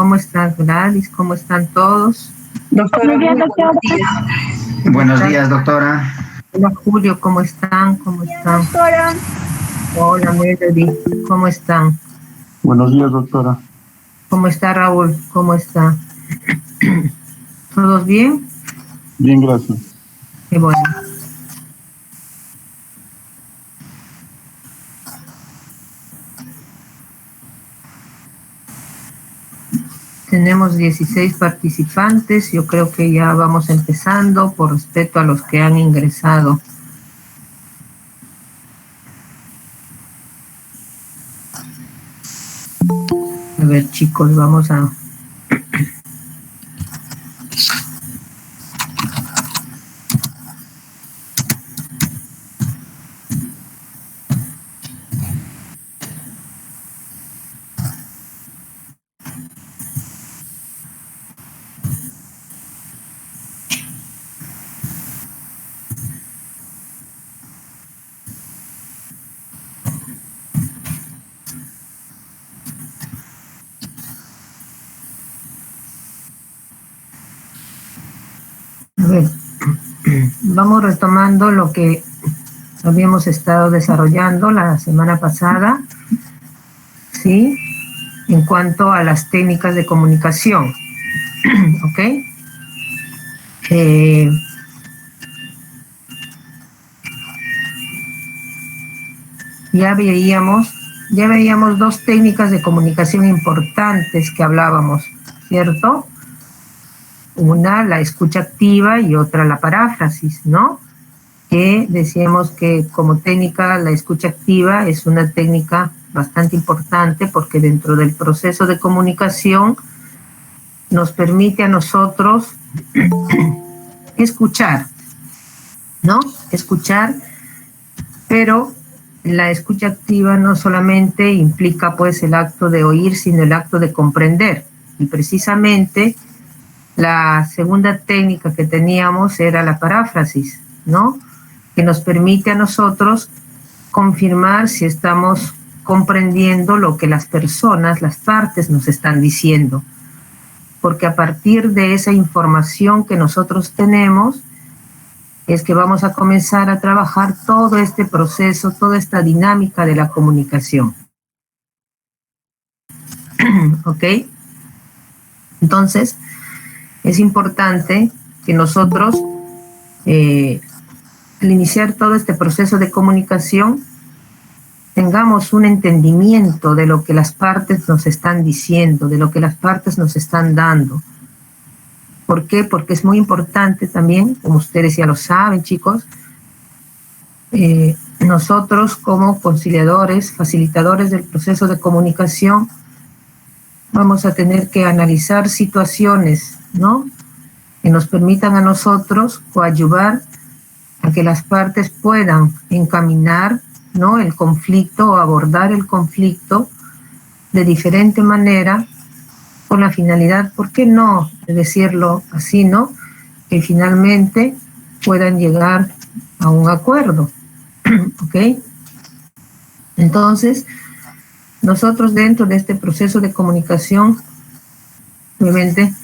¿Cómo están, Gladys? ¿Cómo están todos? Doctora. Buenos días, doctora. Hola, Julio, ¿cómo están? ¿Cómo están? Doctora. Hola, Melody, ¿cómo están? Buenos días, doctora. ¿Cómo está Raúl? ¿Cómo está? ¿Todos bien? Bien, gracias. Qué bueno. Tenemos 16 participantes. Yo creo que ya vamos empezando por respeto a los que han ingresado. A ver, chicos, vamos a... A ver, vamos retomando lo que habíamos estado desarrollando la semana pasada, ¿sí? En cuanto a las técnicas de comunicación, ¿ok? Ya veíamos dos técnicas de comunicación importantes que hablábamos, ¿cierto? Una, la escucha activa, y otra, la paráfrasis, ¿no? Que decíamos que como técnica, la escucha activa es una técnica bastante importante porque dentro del proceso de comunicación nos permite a nosotros escuchar, ¿no? Escuchar, pero la escucha activa no solamente implica pues el acto de oír, sino el acto de comprender. Y precisamente la segunda técnica que teníamos era la paráfrasis, ¿no? Que nos permite a nosotros confirmar si estamos comprendiendo lo que las personas, las partes nos están diciendo. Porque a partir de esa información que nosotros tenemos, es que vamos a comenzar a trabajar todo este proceso, toda esta dinámica de la comunicación. ¿Ok? Entonces, es importante que nosotros, al iniciar todo este proceso de comunicación, tengamos un entendimiento de lo que las partes nos están diciendo, de lo que las partes nos están dando. ¿Por qué? Porque es muy importante también, como ustedes ya lo saben, chicos, nosotros como conciliadores, facilitadores del proceso de comunicación, vamos a tener que analizar situaciones, ¿no? Que nos permitan a nosotros coadyuvar a que las partes puedan encaminar, ¿no?, el conflicto o abordar el conflicto de diferente manera, con la finalidad, ¿por qué no decirlo así, no?, que finalmente puedan llegar a un acuerdo. ¿Ok? Entonces, nosotros dentro de este proceso de comunicación, obviamente,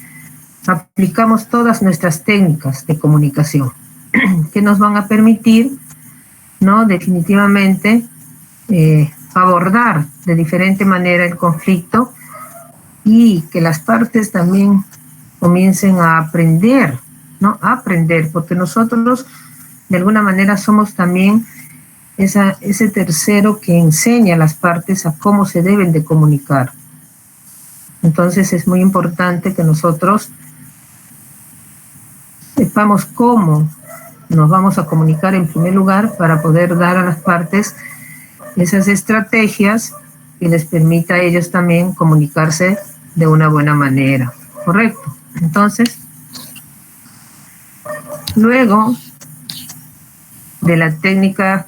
aplicamos todas nuestras técnicas de comunicación que nos van a permitir, ¿no?, definitivamente abordar de diferente manera el conflicto y que las partes también comiencen a aprender, ¿no? A aprender, porque nosotros de alguna manera somos también ese tercero que enseña a las partes a cómo se deben de comunicar. Entonces es muy importante que nosotros sepamos cómo nos vamos a comunicar en primer lugar para poder dar a las partes esas estrategias que les permita a ellos también comunicarse de una buena manera, ¿correcto? Entonces, luego de la técnica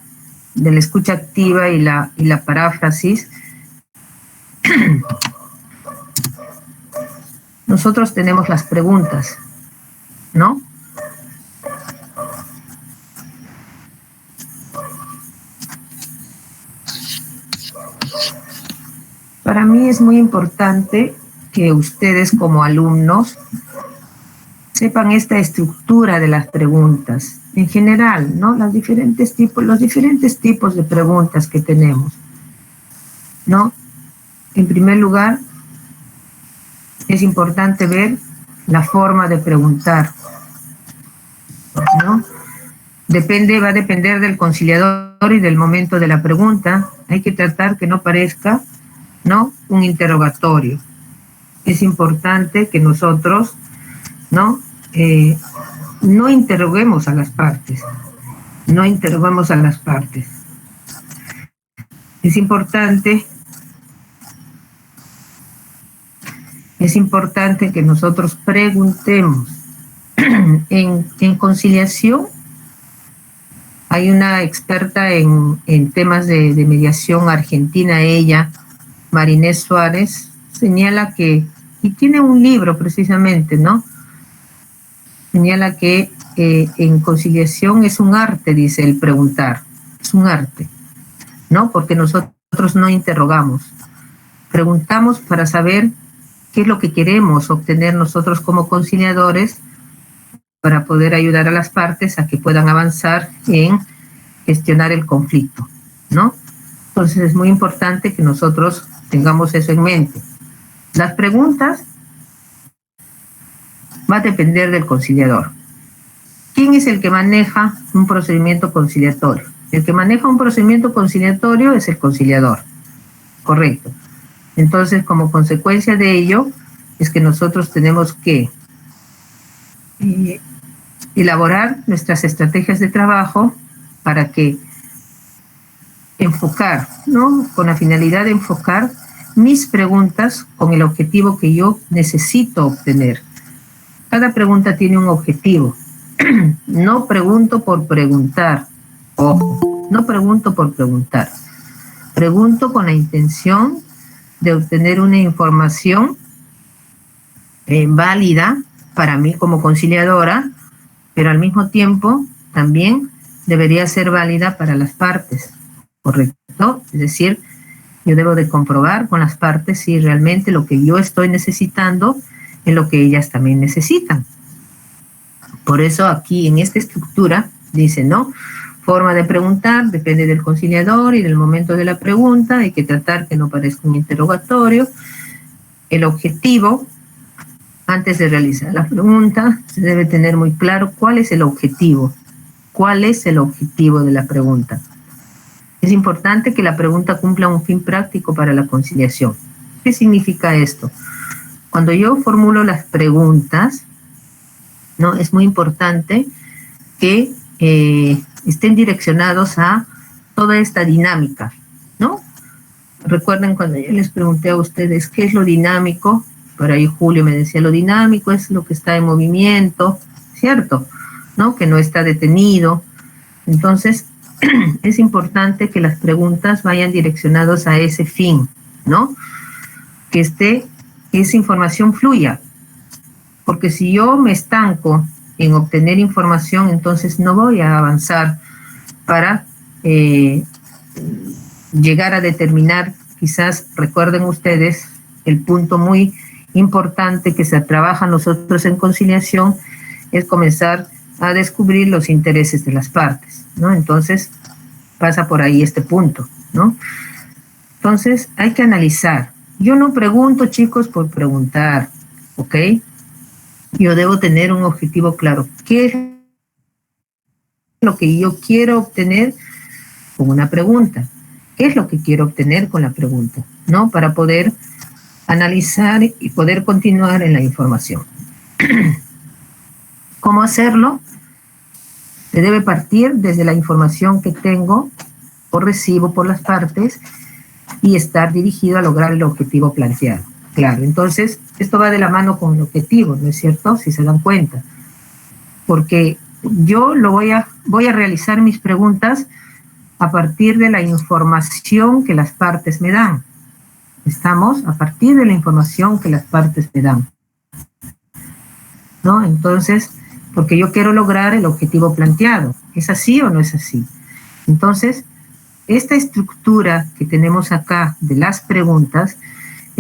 de la escucha activa y la paráfrasis, nosotros tenemos las preguntas, ¿no? Para mí es muy importante que ustedes como alumnos sepan esta estructura de las preguntas en general, ¿no? Los diferentes tipos de preguntas que tenemos, ¿no? En primer lugar, es importante ver la forma de preguntar, ¿no? Va a depender del conciliador y del momento de la pregunta. Hay que tratar que no parezca, ¿no?, un interrogatorio. Es importante que nosotros, ¿no?, no interroguemos a las partes. No interroguemos a las partes. Es importante que nosotros preguntemos. En conciliación, hay una experta en temas de mediación argentina, ella, Marinés Suárez, señala que, y tiene un libro precisamente, ¿no? Señala que en conciliación es un arte, dice, el preguntar. Es un arte, ¿no? Porque nosotros no interrogamos. Preguntamos para saber qué es lo que queremos obtener nosotros como conciliadores para poder ayudar a las partes a que puedan avanzar en gestionar el conflicto, ¿no? Entonces es muy importante que nosotros tengamos eso en mente. Las preguntas va a depender del conciliador. ¿Quién es el que maneja un procedimiento conciliatorio? El que maneja un procedimiento conciliatorio es el conciliador, correcto. Entonces, como consecuencia de ello, es que nosotros tenemos que elaborar nuestras estrategias de trabajo para que enfocar, ¿no?, con la finalidad de enfocar mis preguntas con el objetivo que yo necesito obtener. Cada pregunta tiene un objetivo. No pregunto por preguntar. Ojo, no pregunto por preguntar. Pregunto con la intención de obtener una información válida para mí como conciliadora, pero al mismo tiempo también debería ser válida para las partes, ¿correcto? Es decir, yo debo de comprobar con las partes si realmente lo que yo estoy necesitando es lo que ellas también necesitan. Por eso aquí en esta estructura dice, ¿no?, forma de preguntar, depende del conciliador y del momento de la pregunta, hay que tratar que no parezca un interrogatorio. El objetivo, antes de realizar la pregunta, se debe tener muy claro cuál es el objetivo. ¿Cuál es el objetivo de la pregunta? Es importante que la pregunta cumpla un fin práctico para la conciliación. ¿Qué significa esto? Cuando yo formulo las preguntas, ¿no?, es muy importante que estén direccionados a toda esta dinámica, ¿no? Recuerden cuando yo les pregunté a ustedes qué es lo dinámico, por ahí Julio me decía, lo dinámico es lo que está en movimiento, ¿cierto?, ¿no?, que no está detenido. Entonces, es importante que las preguntas vayan direccionadas a ese fin, ¿no? Que esa información fluya. Porque si yo me estanco en obtener información, entonces no voy a avanzar para llegar a determinar, quizás recuerden ustedes, el punto muy importante que se trabaja nosotros en conciliación es comenzar a descubrir los intereses de las partes, ¿no? Entonces pasa por ahí este punto, ¿no? Entonces hay que analizar. Yo no pregunto, chicos, por preguntar, ¿ok? Yo debo tener un objetivo claro. ¿Qué es lo que yo quiero obtener con una pregunta? ¿Qué es lo que quiero obtener con la pregunta? ¿No? Para poder analizar y poder continuar en la información. ¿Cómo hacerlo? Se debe partir desde la información que tengo o recibo por las partes y estar dirigido a lograr el objetivo planteado. Claro, entonces esto va de la mano con el objetivo, ¿no es cierto? Si se dan cuenta. Porque yo voy a realizar mis preguntas a partir de la información que las partes me dan. ¿Estamos? A partir de la información que las partes me dan, ¿no? Entonces, porque yo quiero lograr el objetivo planteado. ¿Es así o no es así? Entonces, esta estructura que tenemos acá de las preguntas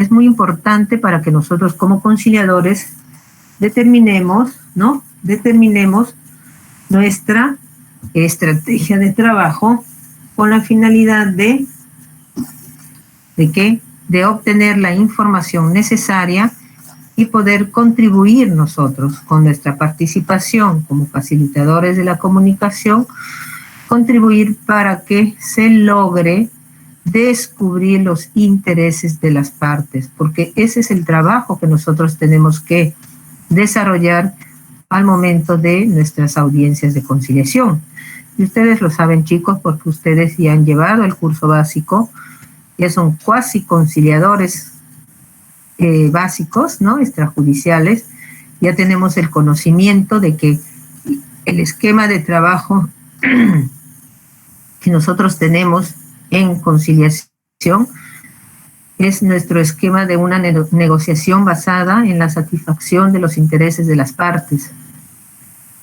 es muy importante para que nosotros como conciliadores determinemos, ¿no? Determinemos nuestra estrategia de trabajo con la finalidad ¿de qué? De obtener la información necesaria y poder contribuir nosotros con nuestra participación como facilitadores de la comunicación, contribuir para que se logre descubrir los intereses de las partes, porque ese es el trabajo que nosotros tenemos que desarrollar al momento de nuestras audiencias de conciliación. Y ustedes lo saben, chicos, porque ustedes ya han llevado el curso básico, ya son cuasi conciliadores básicos, ¿no? Extrajudiciales. Ya tenemos el conocimiento de que el esquema de trabajo que nosotros tenemos en conciliación es nuestro esquema de una negociación basada en la satisfacción de los intereses de las partes,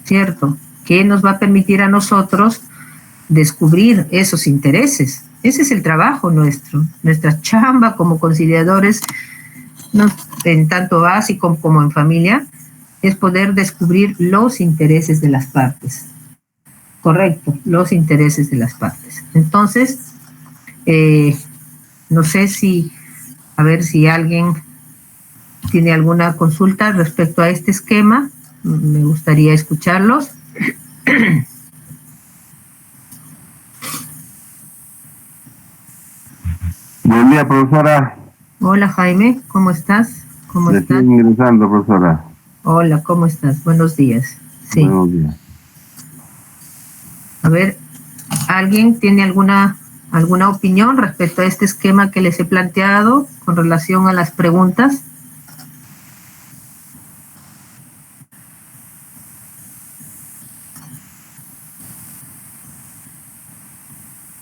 ¿cierto? Que nos va a permitir a nosotros descubrir esos intereses. Ese es el trabajo nuestro, nuestra chamba como conciliadores, ¿no? En tanto básico como en familia, es poder descubrir los intereses de las partes. Correcto, los intereses de las partes. Entonces, no sé si, a ver si alguien tiene alguna consulta respecto a este esquema. Me gustaría escucharlos. Buen día, profesora. Hola, Jaime, ¿cómo estás? ¿Cómo estás? Estoy ingresando, profesora. Hola, ¿cómo estás? Buenos días. Sí. Buenos días. A ver, ¿alguien tiene alguna opinión respecto a este esquema que les he planteado con relación a las preguntas?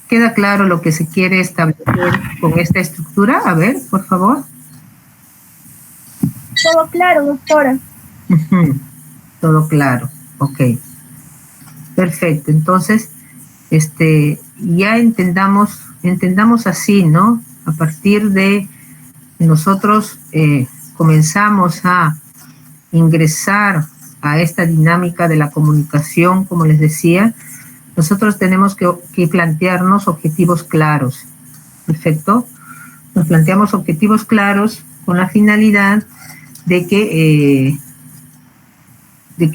¿Queda claro lo que se quiere establecer con esta estructura? A ver, por favor. Todo claro, doctora. Todo claro, ok. Perfecto, entonces, ya entendamos así, ¿no? A partir de nosotros comenzamos a ingresar a esta dinámica de la comunicación, como les decía, nosotros tenemos que plantearnos objetivos claros, ¿perfecto? Nos planteamos objetivos claros con la finalidad de que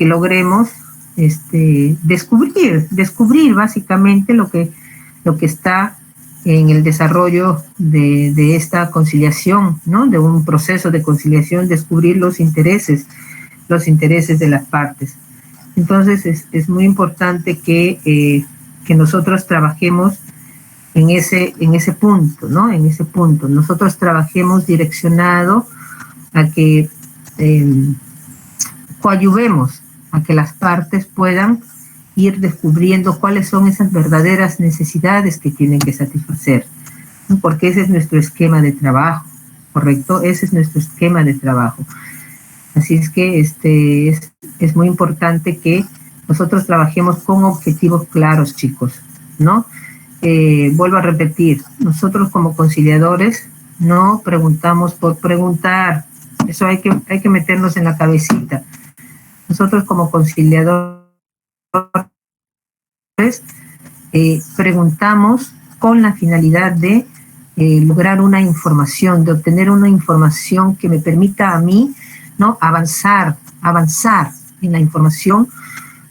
logremos descubrir básicamente lo que está en el desarrollo de esta conciliación, ¿no? De un proceso de conciliación, descubrir los intereses de las partes. Entonces es muy importante que nosotros trabajemos en ese punto, ¿no? En ese punto. Nosotros trabajemos direccionado a que coadyuvemos a que las partes puedan ir descubriendo cuáles son esas verdaderas necesidades que tienen que satisfacer, ¿no? Porque ese es nuestro esquema de trabajo, ¿correcto? Ese es nuestro esquema de trabajo. Así es que es muy importante que nosotros trabajemos con objetivos claros, chicos, ¿no? Vuelvo a repetir, nosotros como conciliadores no preguntamos por preguntar, eso hay que meternos en la cabecita. Nosotros como conciliadores preguntamos con la finalidad de lograr una información, de obtener una información que me permita a mí, ¿no? avanzar en la información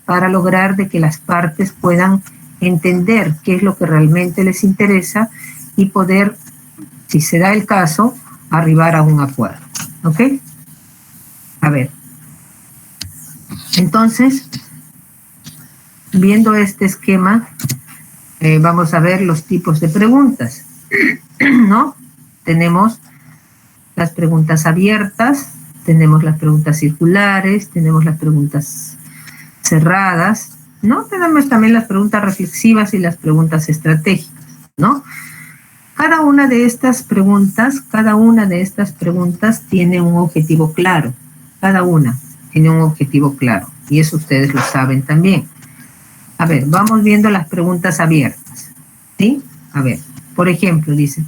para lograr de que las partes puedan entender qué es lo que realmente les interesa y poder, si se da el caso, arribar a un acuerdo. ¿Ok? A ver. Entonces, viendo este esquema, vamos a ver los tipos de preguntas, ¿no? Tenemos las preguntas abiertas, tenemos las preguntas circulares, tenemos las preguntas cerradas, ¿no? Tenemos también las preguntas reflexivas y las preguntas estratégicas, ¿no? Cada una de estas preguntas tiene un objetivo claro, cada una tiene un objetivo claro, y eso ustedes lo saben también. A ver, vamos viendo las preguntas abiertas, ¿sí? A ver, por ejemplo, dice,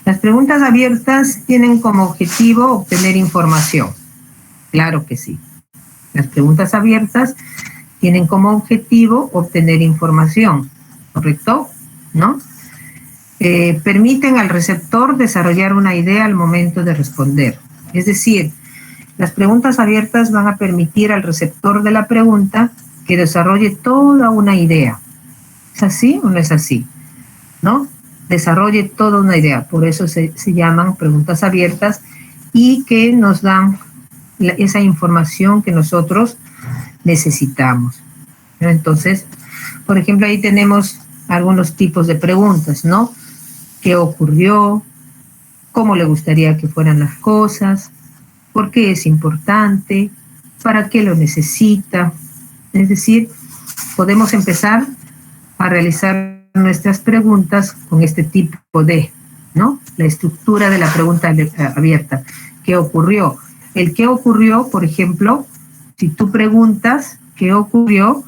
Las preguntas abiertas tienen como objetivo obtener información. Claro que sí. Las preguntas abiertas tienen como objetivo obtener información, ¿correcto? ¿No? Permiten al receptor desarrollar una idea al momento de responder. Es decir, las preguntas abiertas van a permitir al receptor de la pregunta que desarrolle toda una idea. ¿Es así o no es así? ¿No? Desarrolle toda una idea. Por eso se llaman preguntas abiertas y que nos dan esa información que nosotros necesitamos. ¿No? Entonces, por ejemplo, ahí tenemos algunos tipos de preguntas, ¿no? ¿Qué ocurrió? ¿Cómo le gustaría que fueran las cosas? ¿Por qué es importante? ¿Para qué lo necesita? Es decir, podemos empezar a realizar nuestras preguntas con este tipo de, ¿no? La estructura de la pregunta abierta. ¿Qué ocurrió? El qué ocurrió, por ejemplo, si tú preguntas qué ocurrió,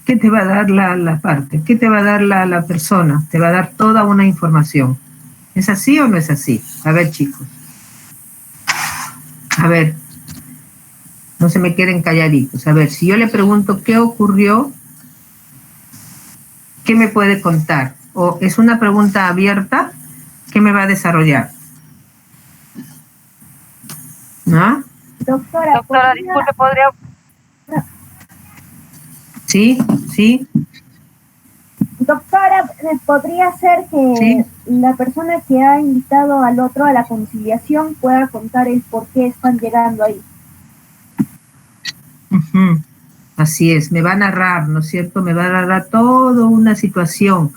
¿qué te va a dar la parte? ¿Qué te va a dar la persona? Te va a dar toda una información. ¿Es así o no es así? A ver, chicos. A ver, no se me queden calladitos. A ver, si yo le pregunto qué ocurrió, ¿qué me puede contar? ¿O es una pregunta abierta? ¿Qué me va a desarrollar? ¿No? Doctora, disculpe, ¿podría...? Sí, sí. Doctora, ¿podría ser que Sí. la persona que ha invitado al otro a la conciliación pueda contar el por qué están llegando ahí? Uh-huh. Así es, me va a narrar, ¿no es cierto? Me va a narrar toda una situación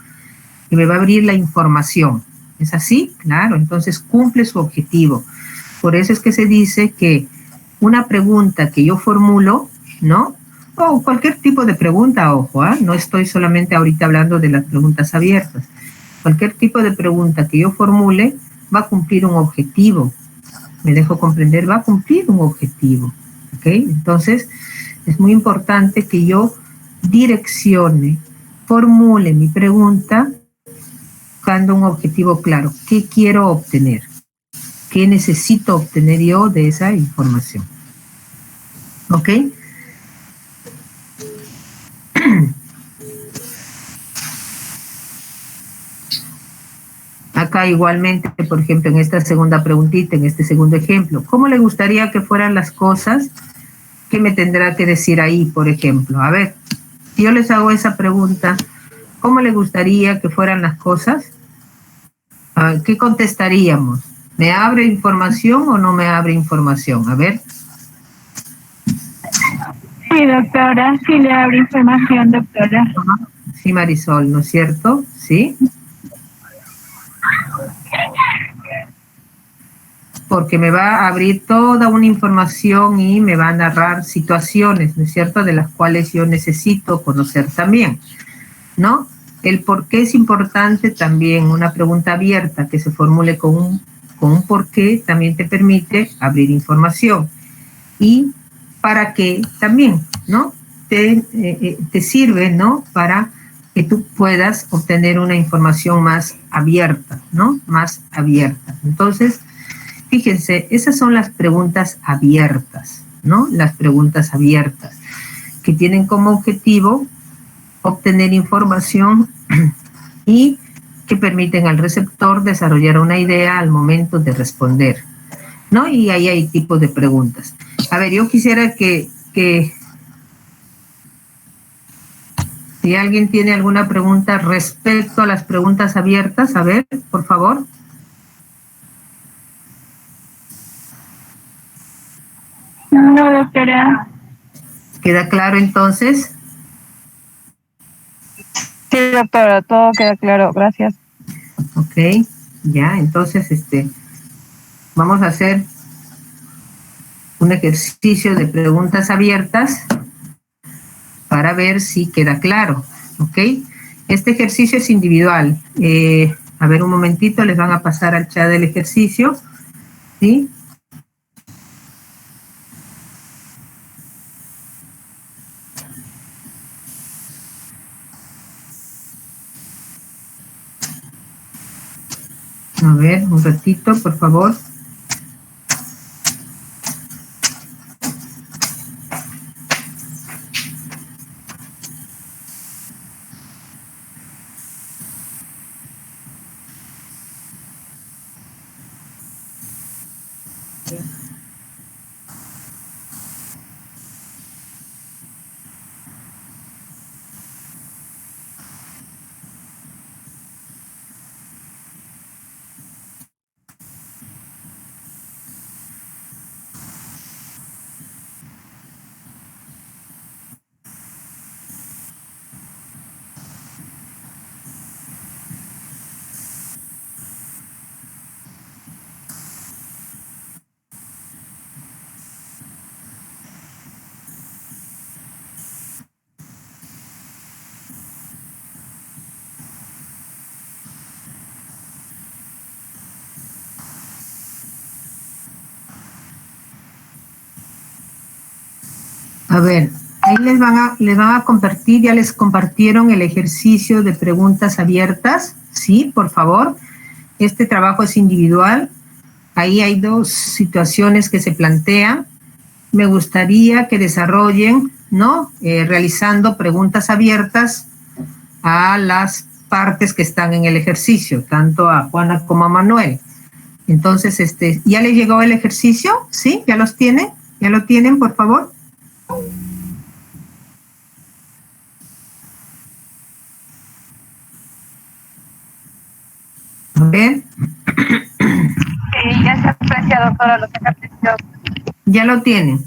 y me va a abrir la información. ¿Es así? Claro, entonces cumple su objetivo. Por eso es que se dice que una pregunta que yo formulo, ¿no? O cualquier tipo de pregunta, ojo, no estoy solamente ahorita hablando de las preguntas abiertas. Cualquier tipo de pregunta que yo formule va a cumplir un objetivo. Me dejo comprender, va a cumplir un objetivo. ¿Ok? Entonces, es muy importante que yo direccione, formule mi pregunta buscando un objetivo claro. ¿Qué quiero obtener? ¿Qué necesito obtener yo de esa información? ¿Ok? Acá igualmente, por ejemplo, en esta segunda preguntita, en este segundo ejemplo, ¿cómo le gustaría que fueran las cosas? ¿Qué me tendrá que decir ahí, por ejemplo? A ver, si yo les hago esa pregunta, ¿cómo le gustaría que fueran las cosas? ¿Qué contestaríamos? ¿Me abre información o no me abre información? A ver. Sí, doctora, sí le abre información, doctora. Sí, Marisol, ¿no es cierto? ¿Sí? Porque me va a abrir toda una información y me va a narrar situaciones, ¿no es cierto?, de las cuales yo necesito conocer también, ¿no? El por qué es importante también, una pregunta abierta que se formule con un por qué también te permite abrir información. Y para qué también, ¿no? Te sirve, ¿no?, para que tú puedas obtener una información más abierta, ¿no? Más abierta. Entonces, fíjense, esas son las preguntas abiertas, ¿no? Las preguntas abiertas, que tienen como objetivo obtener información y que permiten al receptor desarrollar una idea al momento de responder, ¿no? Y ahí hay tipos de preguntas. A ver, yo quisiera que si alguien tiene alguna pregunta respecto a las preguntas abiertas, a ver, por favor. No, doctora. ¿Queda claro entonces? Sí, doctora, todo queda claro, gracias. Ok, ya, entonces vamos a hacer un ejercicio de preguntas abiertas para ver si queda claro, ¿ok? Este ejercicio es individual. A ver, un momentito, les van a pasar al chat del ejercicio, ¿sí? A ver, un ratito, por favor. A ver, ahí les van a compartir, ya les compartieron el ejercicio de preguntas abiertas, ¿sí? Por favor, este trabajo es individual, ahí hay dos situaciones que se plantean. Me gustaría que desarrollen, ¿no? Realizando preguntas abiertas a las partes que están en el ejercicio, tanto a Juana como a Manuel. Entonces, ¿ya les llegó el ejercicio? ¿Sí? ¿Ya los tienen? ¿Ya lo tienen, por favor? A ver. Sí, ya se aprecia, doctora, los ejercicios. Ya lo tienen.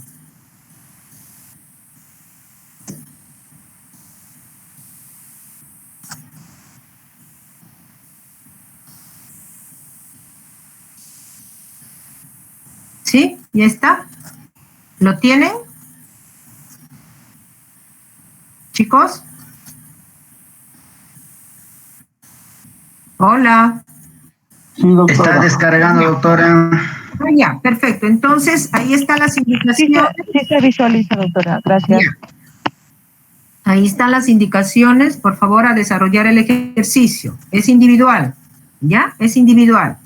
¿Sí? ¿Ya está? ¿Lo tienen? ¿Chicos? Hola. Sí, doctora. Está descargando, doctora. Ah, ya, perfecto. Entonces, ahí están las Sí indicaciones. se visualiza, doctora. Gracias. Ya. Ahí están las indicaciones, por favor, a desarrollar el ejercicio. Es individual, ¿ya? Es individual.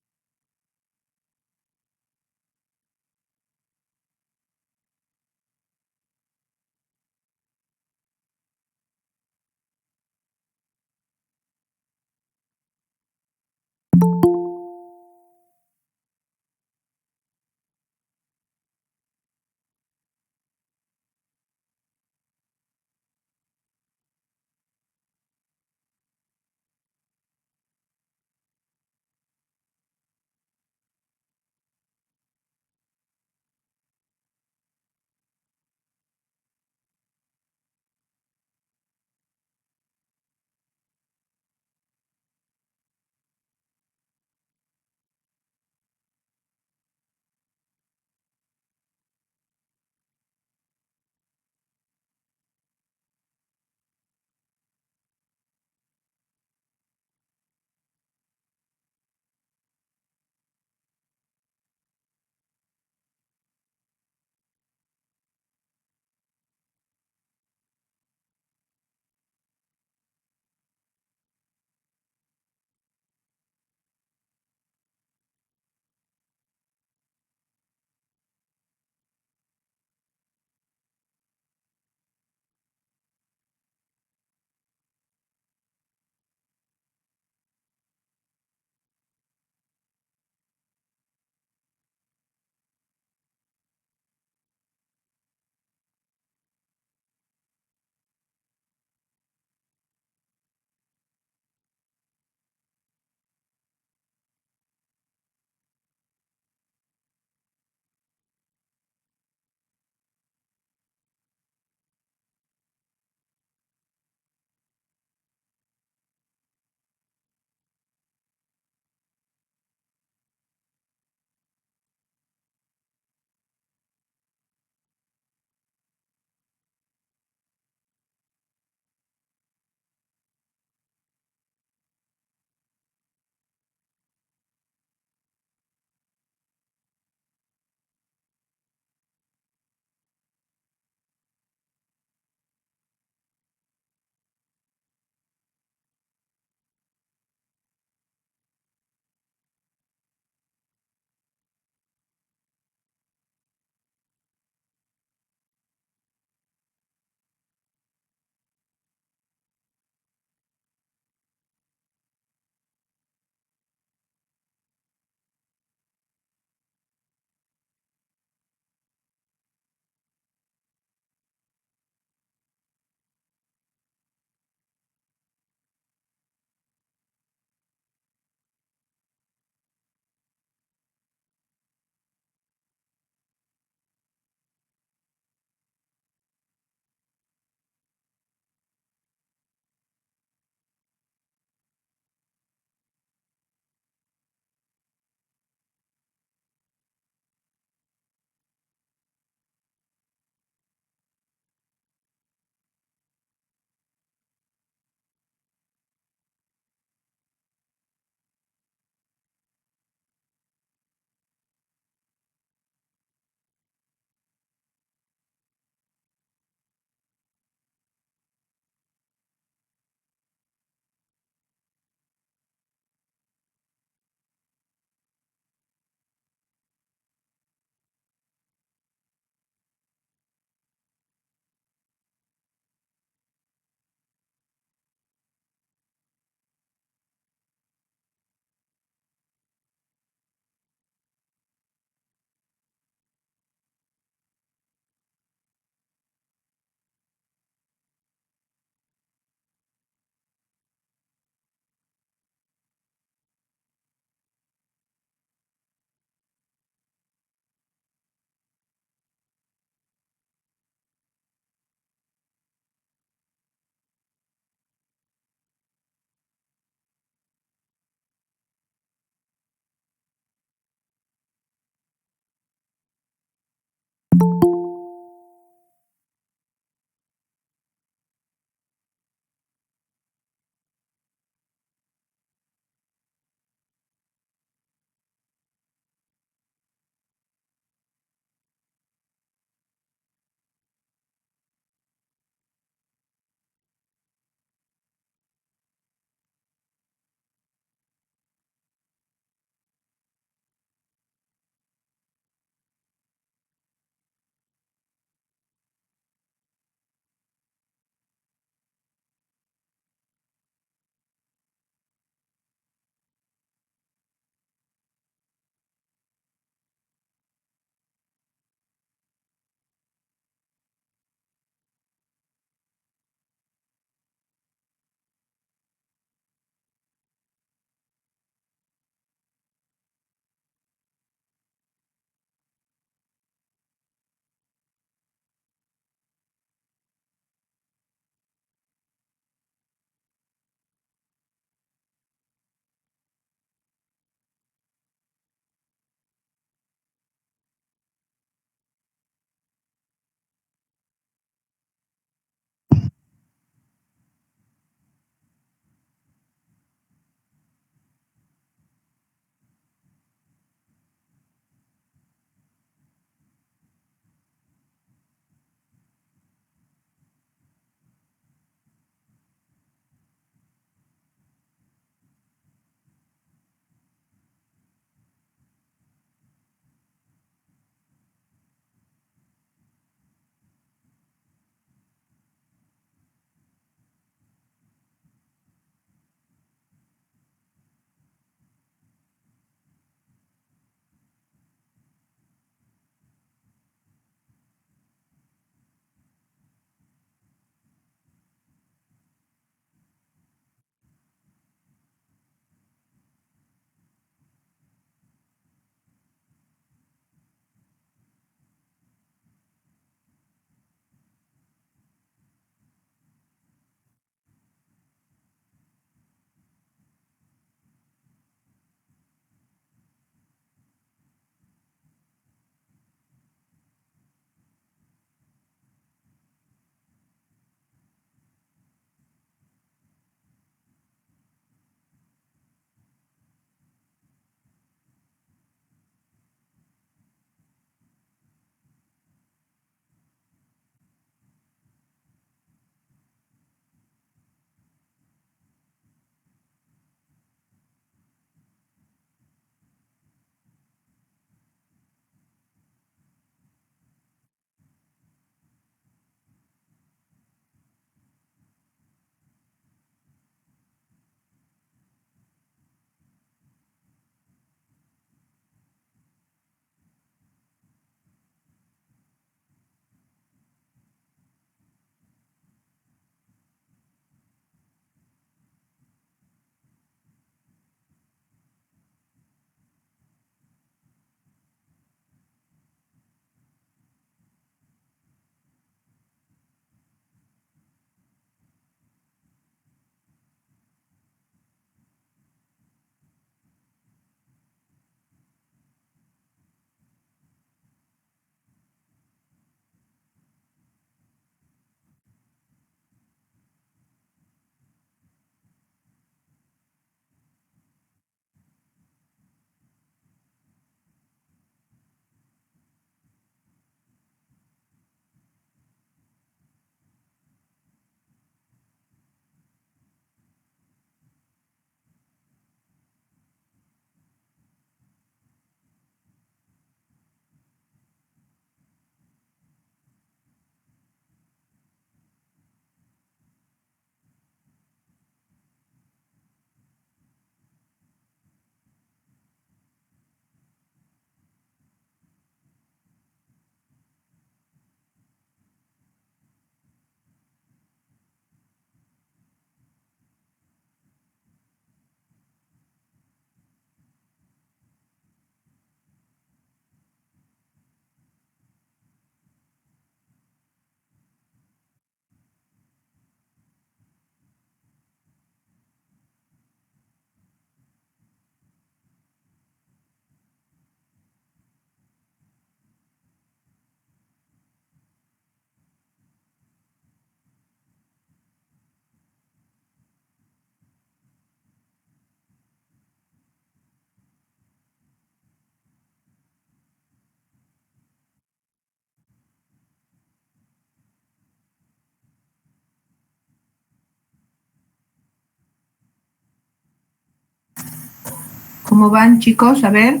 ¿Cómo van, chicos? A ver,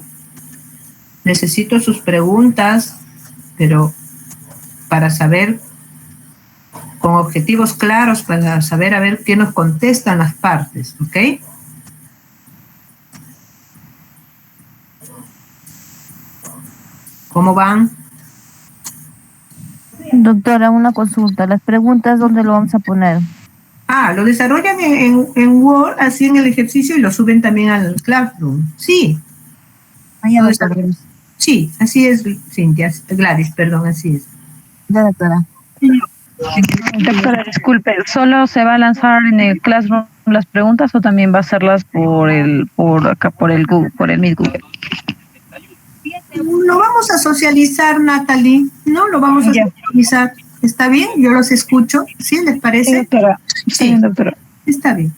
necesito sus preguntas, pero para saber, con objetivos claros, para saber a ver qué nos contestan las partes, ¿ok? ¿Cómo van? Doctora, una consulta. Las preguntas, ¿dónde lo vamos a poner? Lo desarrollan en Word, así en el ejercicio, y lo suben también al Classroom. Sí, Ahí, doctora. sí, así es, Cintia, Gladys, perdón, así es. Ya, doctora. Doctora, disculpe, ¿solo se va a lanzar en el Classroom las preguntas o también va a hacerlas por el Google, por el Meet Google? Lo vamos a socializar, Natalie, ¿no? Lo vamos a socializar. ¿Está bien? Yo los escucho. ¿Sí? ¿Les parece? Sí, doctora. Está bien, doctora. Está bien.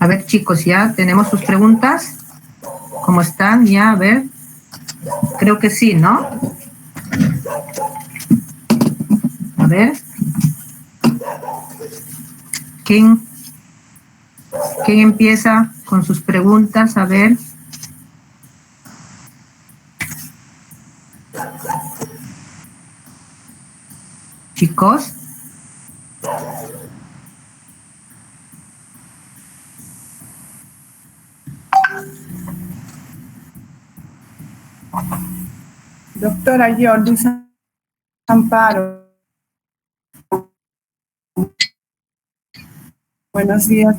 A ver, chicos, ya tenemos sus preguntas. ¿Cómo están? Ya, a ver. Creo que sí, ¿no? A ver. ¿Quién empieza con sus preguntas? A ver. Chicos. Doctora, yo, Luis Amparo. Buenos días.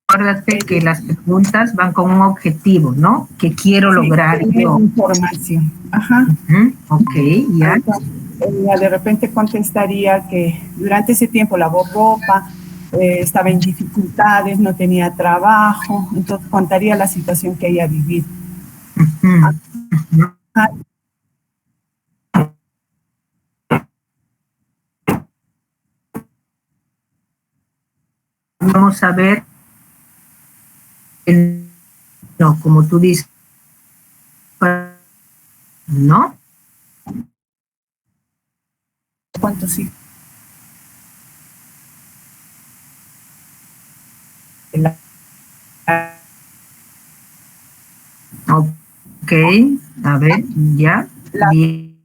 Acuérdate que las preguntas van con un objetivo, ¿no? Que quiero lograr yo. Información. Ajá. Ok, ya. Ella de repente contestaría que durante ese tiempo lavó ropa, estaba en dificultades, no tenía trabajo, entonces contaría la situación que ella vivido. Vamos a ver, no, como tú dices, ¿no? ¿Cuánto sí? Ok, a ver, ya. La Bien.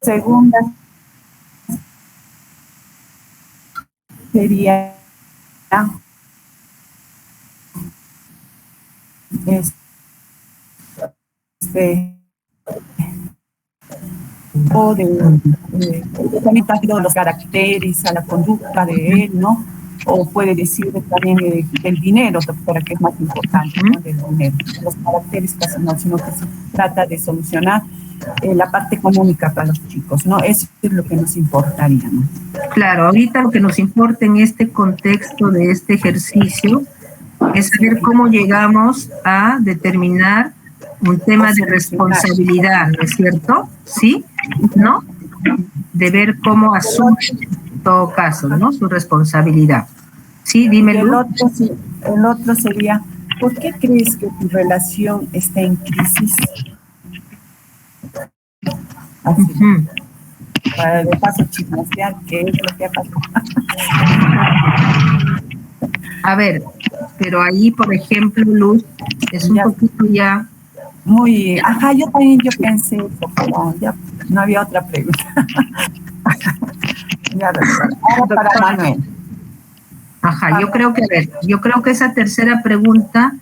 segunda sería o también está haciendo los caracteres a la conducta de él, ¿no? O puede decir también del dinero, doctora, que es más importante, ¿no? Del dinero. Los caracteres casi no, sino que se trata de solucionar la parte económica para los chicos, ¿no? Eso es lo que nos importaría, ¿no? Claro, ahorita lo que nos importa en este contexto de este ejercicio es saber cómo llegamos a determinar un tema de responsabilidad, ¿no es cierto? ¿Sí? ¿No? De ver cómo asume en todo caso, ¿no? Su responsabilidad. Sí, dime, Luz. El otro sería, ¿por qué crees que tu relación está en crisis? Así. Para de paso chismosear, ¿qué es lo que ha pasado? A ver, pero ahí, por ejemplo, Luz, es un poquito ya... Muy, ajá, yo también pensé eso, pero ya no había otra pregunta. Ya, ahora para Manuel. Ajá, yo creo que, a ver, yo creo que esa tercera pregunta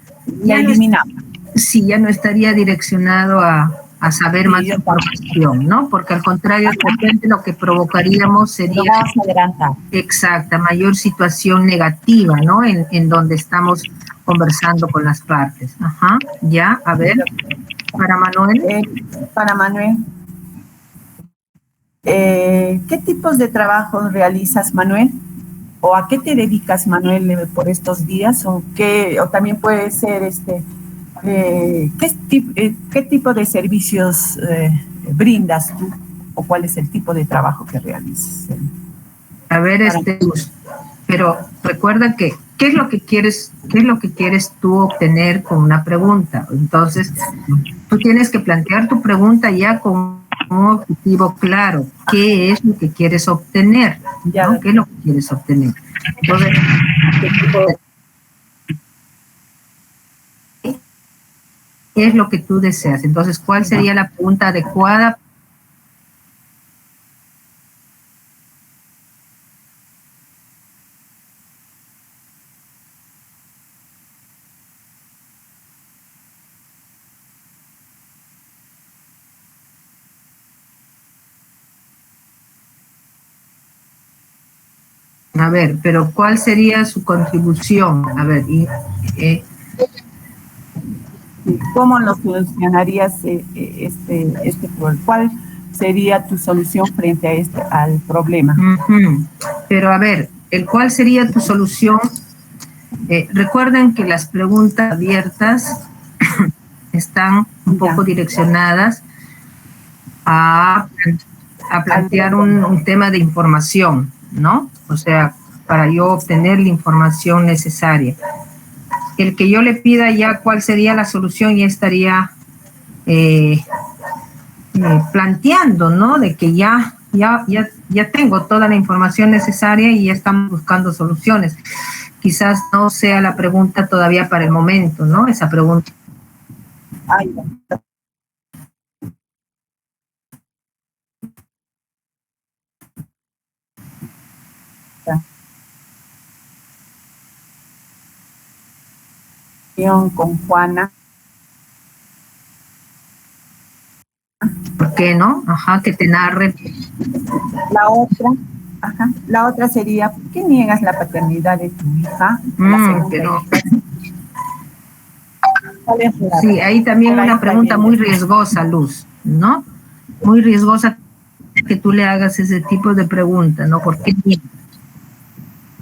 la eliminamos. Sí, ya no estaría direccionado a saber más información, ¿no? Porque al contrario, de repente lo que provocaríamos sería... Lo vamos a adelantar. Exacta, mayor situación negativa, ¿no? En donde estamos conversando con las partes. Ajá, ya, a ver, para Manuel. Para Manuel. ¿Qué tipos de trabajos realizas, Manuel? ¿O a qué te dedicas, Manuel, por estos días? ¿O también puede ser ¿qué tipo de servicios brindas tú? ¿O cuál es el tipo de trabajo que realizas? A ver, pero recuerda que ¿qué es lo que quieres tú obtener con una pregunta? Entonces, tú tienes que plantear tu pregunta ya con un objetivo claro. ¿Qué es lo que quieres obtener? ¿No? ¿Qué es lo que quieres obtener? Entonces, ¿qué es lo que tú deseas? Entonces, ¿cuál sería la pregunta adecuada? A ver, pero ¿cuál sería su contribución? A ver, ¿Cómo lo solucionarías ¿Cuál sería tu solución frente a al problema? Pero a ver, ¿cuál sería tu solución? Recuerden que las preguntas abiertas están un poco direccionadas a plantear un tema de información, ¿no? O sea, para yo obtener la información necesaria. El que yo le pida ya cuál sería la solución ya estaría planteando, ¿no? De que ya tengo toda la información necesaria y ya estamos buscando soluciones. Quizás no sea la pregunta todavía para el momento, ¿no? Esa pregunta. Con Juana. ¿Por qué no? Ajá, que te narre. La otra sería, ¿por qué niegas la paternidad de tu hija? Pero... Sí, ahí también una pregunta muy riesgosa, Luz, ¿no? Muy riesgosa que tú le hagas ese tipo de pregunta, ¿no? ¿Por qué niegas?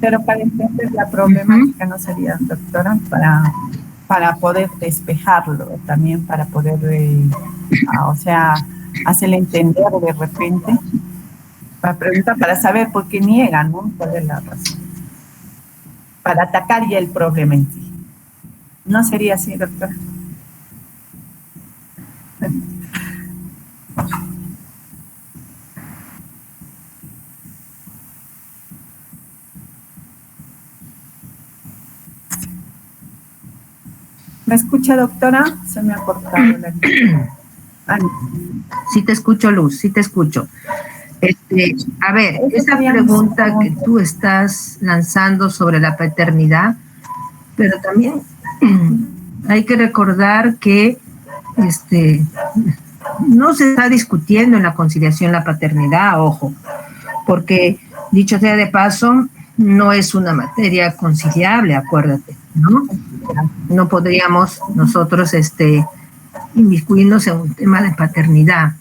Pero para entender la problemática no sería, doctora, para poder despejarlo, también para poder, hacerle entender de repente, para preguntar, para saber por qué niegan, ¿no? ¿Cuál es la razón? Para atacar ya el problema en sí. ¿No sería así, doctora? ¿Me escucha, doctora? Se me ha cortado la línea. Sí te escucho, Luz, sí te escucho. A ver, esa pregunta que tú estás lanzando sobre la paternidad, pero también hay que recordar que no se está discutiendo en la conciliación la paternidad, ojo, porque dicho sea de paso, no es una materia conciliable, acuérdate, ¿no? No podríamos nosotros inmiscuirnos en un tema de paternidad.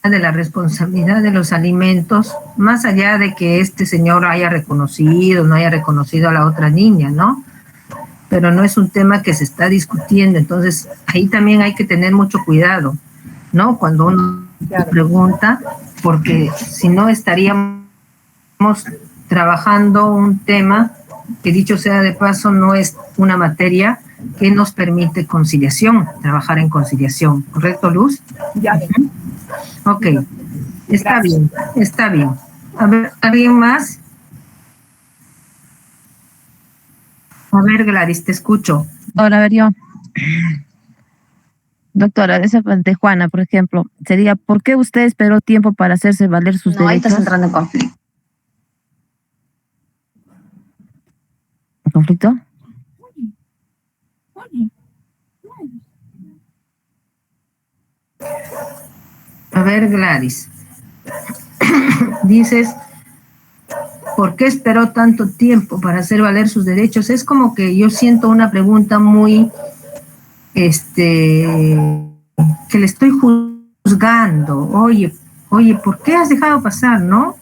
De la responsabilidad de los alimentos, más allá de que este señor haya reconocido, no haya reconocido a la otra niña, ¿no? Pero no es un tema que se está discutiendo, entonces ahí también hay que tener mucho cuidado, ¿no? Cuando uno pregunta, porque si no estaríamos trabajando un tema que, dicho sea de paso, no es una materia que nos permite conciliación, trabajar en conciliación, ¿correcto, Luz? Ya. Ok, está bien, está bien. A ver, ¿alguien más? A ver, Gladys, te escucho. Ahora, a ver, yo. Doctora, esa de Juana, por ejemplo, sería, ¿por qué usted esperó tiempo para hacerse valer sus derechos? Ahí estás entrando en conflicto. ¿Conflicto? A ver, Gladys. Dices, ¿por qué esperó tanto tiempo para hacer valer sus derechos? Es como que yo siento una pregunta muy, que le estoy juzgando. Oye, ¿por qué has dejado pasar, no?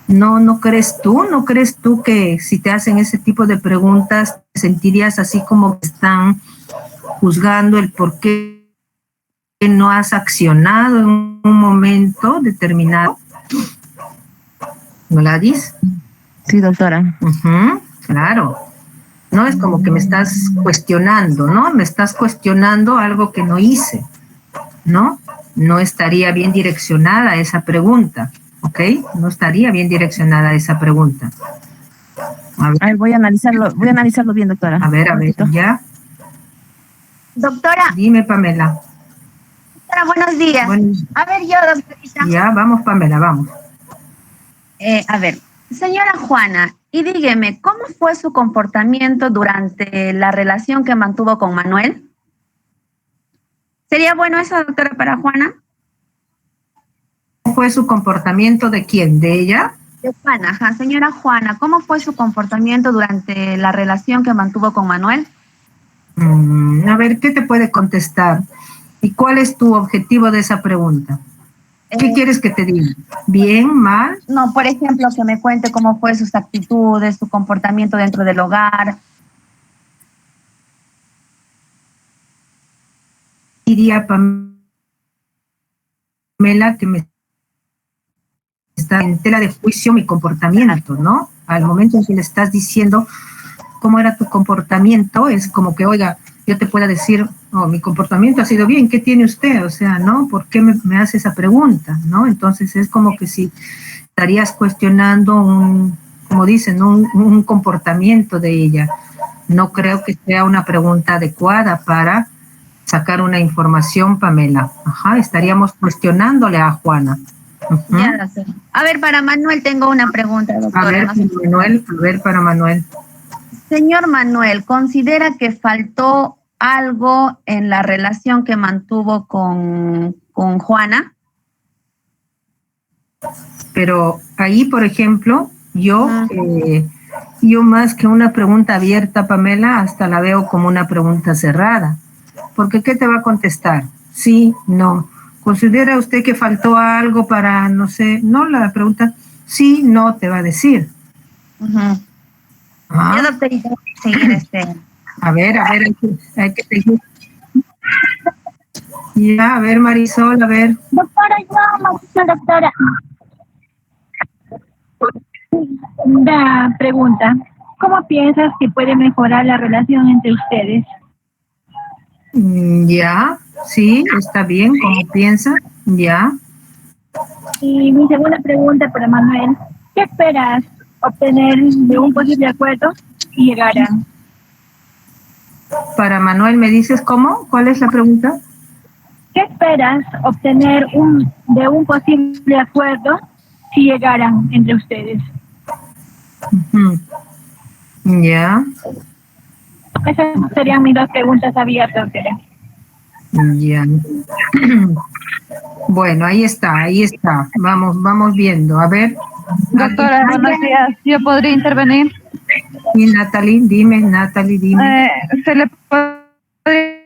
¿No crees tú que si te hacen ese tipo de preguntas te sentirías así como que están juzgando el por qué no has accionado en un momento determinado? ¿Gladys? Sí, doctora. Claro. No es como que me estás cuestionando, ¿no? Me estás cuestionando algo que no hice, ¿no? No estaría bien direccionada esa pregunta, ¿ok? No estaría bien direccionada esa pregunta. A ver, voy a analizarlo bien, doctora. A ver, ¿ya? Doctora. Dime, Pamela. Doctora, buenos días. A ver, yo, doctorita. Ya, vamos, Pamela, vamos. A ver, señora Juana, y dígame, ¿cómo fue su comportamiento durante la relación que mantuvo con Manuel? ¿Sería bueno eso, doctora, para Juana? ¿Cómo fue su comportamiento de quién? ¿De ella? De Juana, ajá. Señora Juana, ¿cómo fue su comportamiento durante la relación que mantuvo con Manuel? A ver, ¿qué te puede contestar? ¿Y cuál es tu objetivo de esa pregunta? ¿Qué quieres que te diga? ¿Bien? ¿Mal? No, por ejemplo, que me cuente cómo fue sus actitudes, su comportamiento dentro del hogar. Diría Pamela que me está en tela de juicio mi comportamiento, ¿no? Al momento en que le estás diciendo cómo era tu comportamiento, es como que, oiga, yo te pueda decir, oh, mi comportamiento ha sido bien, ¿qué tiene usted? O sea, ¿no? ¿Por qué me hace esa pregunta? ¿No? Entonces es como que si estarías cuestionando como dicen, ¿no? un comportamiento de ella. No creo que sea una pregunta adecuada para sacar una información, Pamela. Ajá, estaríamos cuestionándole a Juana. Ya lo sé. A ver, para Manuel tengo una pregunta, doctora. A ver, para Manuel. Señor Manuel, ¿considera que faltó algo en la relación que mantuvo con Juana? Pero ahí, por ejemplo, yo más que una pregunta abierta, Pamela, hasta la veo como una pregunta cerrada. Porque ¿qué te va a contestar? Sí, no. ¿Considera usted que faltó algo para, no sé, no la pregunta? Sí, no, te va a decir. Ya, doctorita, voy a seguir A ver, hay que seguir. Ya, a ver, Marisol, a ver. Doctora. La pregunta, ¿cómo piensas que puede mejorar la relación entre ustedes? Ya, sí, está bien, ¿cómo piensa? Ya. Y mi segunda pregunta para Manuel, ¿qué esperas obtener de un posible acuerdo y llegar a? Para Manuel, ¿me dices cómo? ¿Cuál es la pregunta? ¿Qué esperas obtener de un posible acuerdo si llegaran entre ustedes? Ya. Esas serían mis dos preguntas abiertas, doctora. Ya. Bueno, ahí está. Vamos viendo. A ver. Doctora, buenos días. ¿Yo podría intervenir? Y Natalie, dime. ¿Se le podría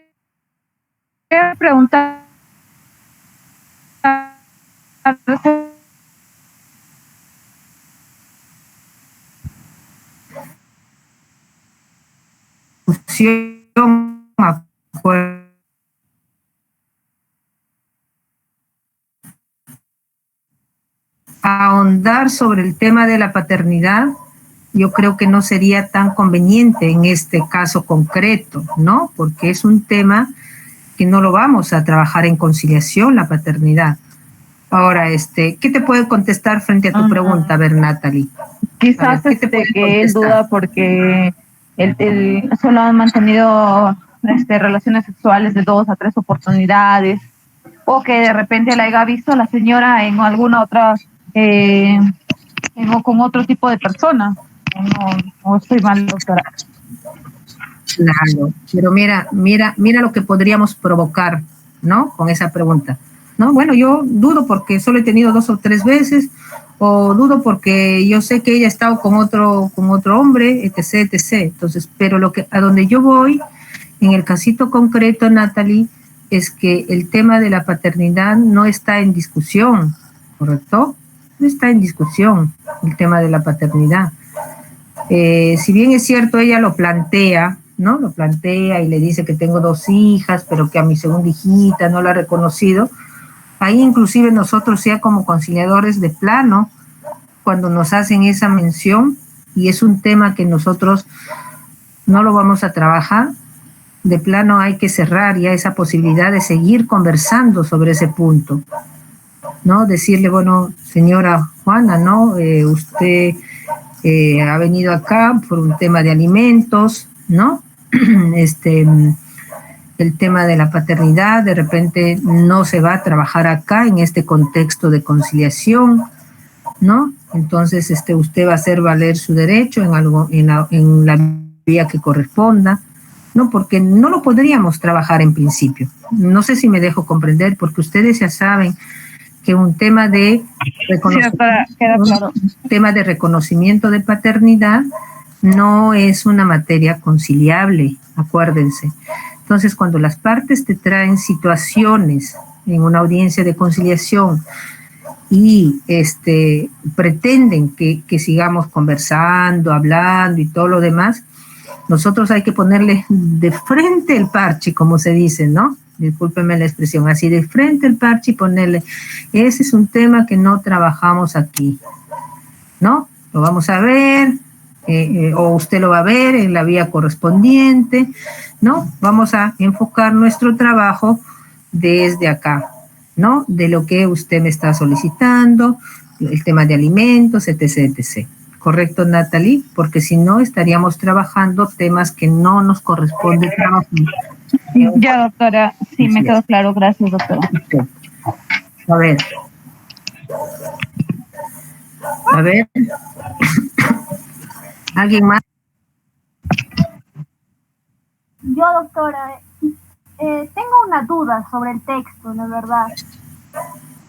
preguntar? Ahondar sobre el tema de la paternidad, yo creo que no sería tan conveniente en este caso concreto, ¿no? Porque es un tema que no lo vamos a trabajar en conciliación, la paternidad. Ahora, ¿qué te puede contestar frente a tu pregunta? A ver, Natalie. Quizás que él duda porque él solo ha mantenido relaciones sexuales de 2 a 3 oportunidades, o que de repente la haya visto a la señora en alguna otra, con otro tipo de persona. No estoy mal, doctora. Claro, pero mira lo que podríamos provocar, ¿no? Con esa pregunta. No, bueno, yo dudo porque solo he tenido 2 o 3 veces, o dudo porque yo sé que ella ha estado con otro hombre, etc. Entonces, pero a donde yo voy, en el casito concreto, Natalie, es que el tema de la paternidad no está en discusión, ¿correcto? No está en discusión el tema de la paternidad. Si bien es cierto, ella lo plantea, ¿no? Lo plantea y le dice que tengo 2 hijas, pero que a mi segunda hijita no la ha reconocido. Ahí inclusive nosotros ya como conciliadores de plano, cuando nos hacen esa mención, y es un tema que nosotros no lo vamos a trabajar, de plano hay que cerrar ya esa posibilidad de seguir conversando sobre ese punto, ¿no? Decirle, bueno, señora Juana, ¿no? Usted ha venido acá por un tema de alimentos, ¿no? El tema de la paternidad de repente no se va a trabajar acá en este contexto de conciliación, ¿no? Entonces usted va a hacer valer su derecho en la vía que corresponda, ¿no? Porque no lo podríamos trabajar en principio. No sé si me dejo comprender, porque ustedes ya saben que un tema de reconocimiento de paternidad no es una materia conciliable, acuérdense. Entonces, cuando las partes te traen situaciones en una audiencia de conciliación y pretenden que sigamos conversando, hablando y todo lo demás, nosotros hay que ponerle de frente el parche, como se dice, ¿no? Discúlpeme la expresión, así de frente el parche y ponerle, ese es un tema que no trabajamos aquí, ¿no? Lo vamos a ver, o usted lo va a ver en la vía correspondiente, ¿no? Vamos a enfocar nuestro trabajo desde acá, ¿no? De lo que usted me está solicitando, el tema de alimentos, etc., etc. ¿Correcto, Natalie? Porque si no, estaríamos trabajando temas que no nos corresponde trabajar. Ya, doctora, sí, me quedó claro. Gracias, doctora. A ver. ¿Alguien más? Yo, doctora, tengo una duda sobre el texto, la verdad.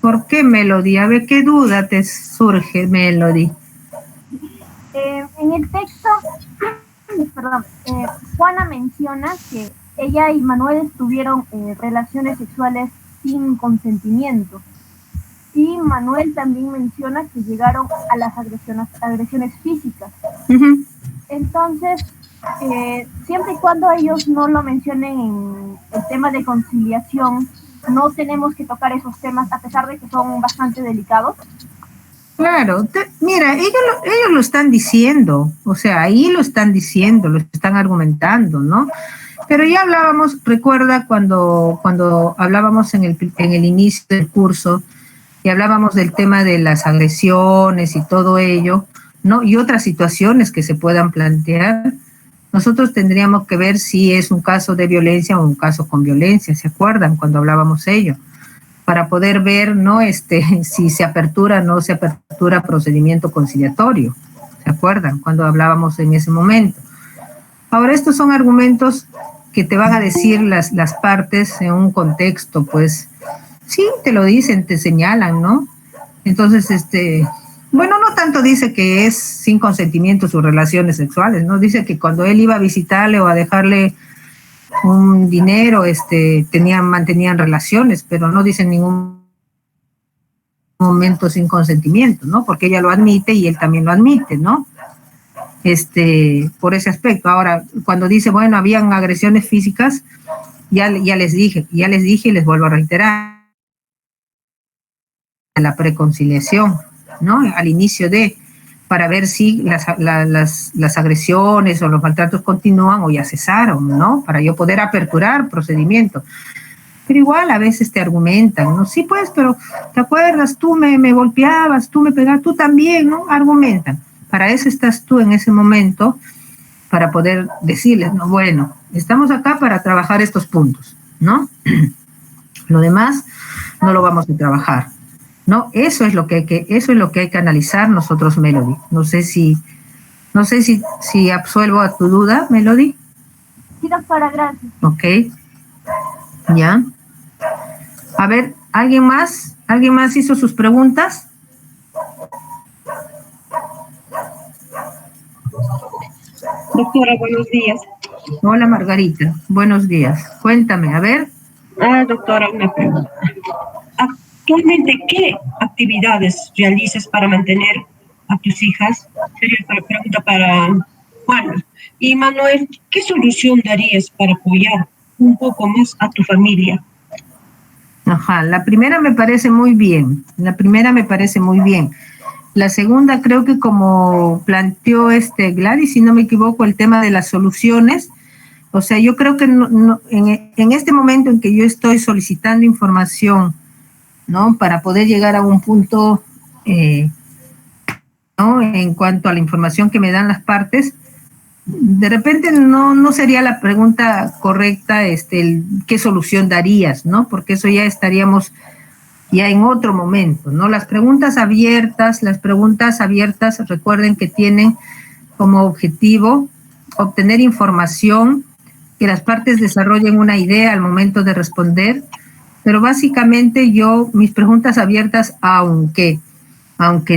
¿Por qué, Melody? A ver, ¿qué duda te surge, Melody? En el texto, Juana menciona que ella y Manuel tuvieron relaciones sexuales sin consentimiento. Y Manuel también menciona que llegaron a las agresiones físicas. Uh-huh. Entonces, siempre y cuando ellos no lo mencionen en el tema de conciliación, no tenemos que tocar esos temas a pesar de que son bastante delicados. Claro, mira, ellos lo están diciendo, o sea, ahí lo están diciendo, lo están argumentando, ¿no? Pero ya hablábamos, recuerda cuando hablábamos en el inicio del curso y hablábamos del tema de las agresiones y todo ello, ¿no? Y otras situaciones que se puedan plantear, nosotros tendríamos que ver si es un caso de violencia o un caso con violencia, ¿se acuerdan cuando hablábamos ello? Para poder ver, ¿no? Si se apertura o no se apertura procedimiento conciliatorio, ¿se acuerdan? Cuando hablábamos en ese momento. Ahora, estos son argumentos que te van a decir las partes en un contexto, pues, sí, te lo dicen, te señalan, ¿no? Entonces, bueno, no tanto dice que es sin consentimiento sus relaciones sexuales, ¿no? Dice que cuando él iba a visitarle o a dejarle un dinero, mantenían relaciones, pero no dice en ningún momento sin consentimiento, ¿no? Porque ella lo admite y él también lo admite, ¿no? Por ese aspecto. Ahora, cuando dice, bueno, habían agresiones físicas, ya les dije y les vuelvo a reiterar, la preconciliación, ¿no? Al inicio para ver si las agresiones o los maltratos continúan o ya cesaron, ¿no? Para yo poder aperturar procedimiento. Pero igual a veces te argumentan, ¿no? Sí, pues, pero ¿te acuerdas? Tú me golpeabas, tú me pegabas, tú también, ¿no? Argumentan. Para eso estás tú en ese momento, para poder decirles, no, bueno, estamos acá para trabajar estos puntos, ¿no? Lo demás no lo vamos a trabajar, ¿no? Eso es lo que hay que analizar nosotros, Melody. No sé si absuelvo a tu duda, Melody. Sí, doctora, gracias. Ok. Ya. A ver, ¿alguien más hizo sus preguntas? Doctora, buenos días. Hola, Margarita. Buenos días. Cuéntame, a ver. Doctora, una pregunta. Actualmente, ¿qué actividades realizas para mantener a tus hijas? Sería la pregunta para Juana. Y Manuel, ¿qué solución darías para apoyar un poco más a tu familia? Ajá, la primera me parece muy bien. La segunda, creo que como planteó Gladys, si no me equivoco, el tema de las soluciones. O sea, yo creo que en este momento en que yo estoy solicitando información, ¿no? Para poder llegar a un punto, ¿no? En cuanto a la información que me dan las partes, de repente no sería la pregunta correcta, ¿qué solución darías, ¿no? Porque eso ya estaríamos ya en otro momento, ¿no? Las preguntas abiertas, recuerden que tienen como objetivo obtener información que las partes desarrollen una idea al momento de responder, pero básicamente mis preguntas abiertas, aunque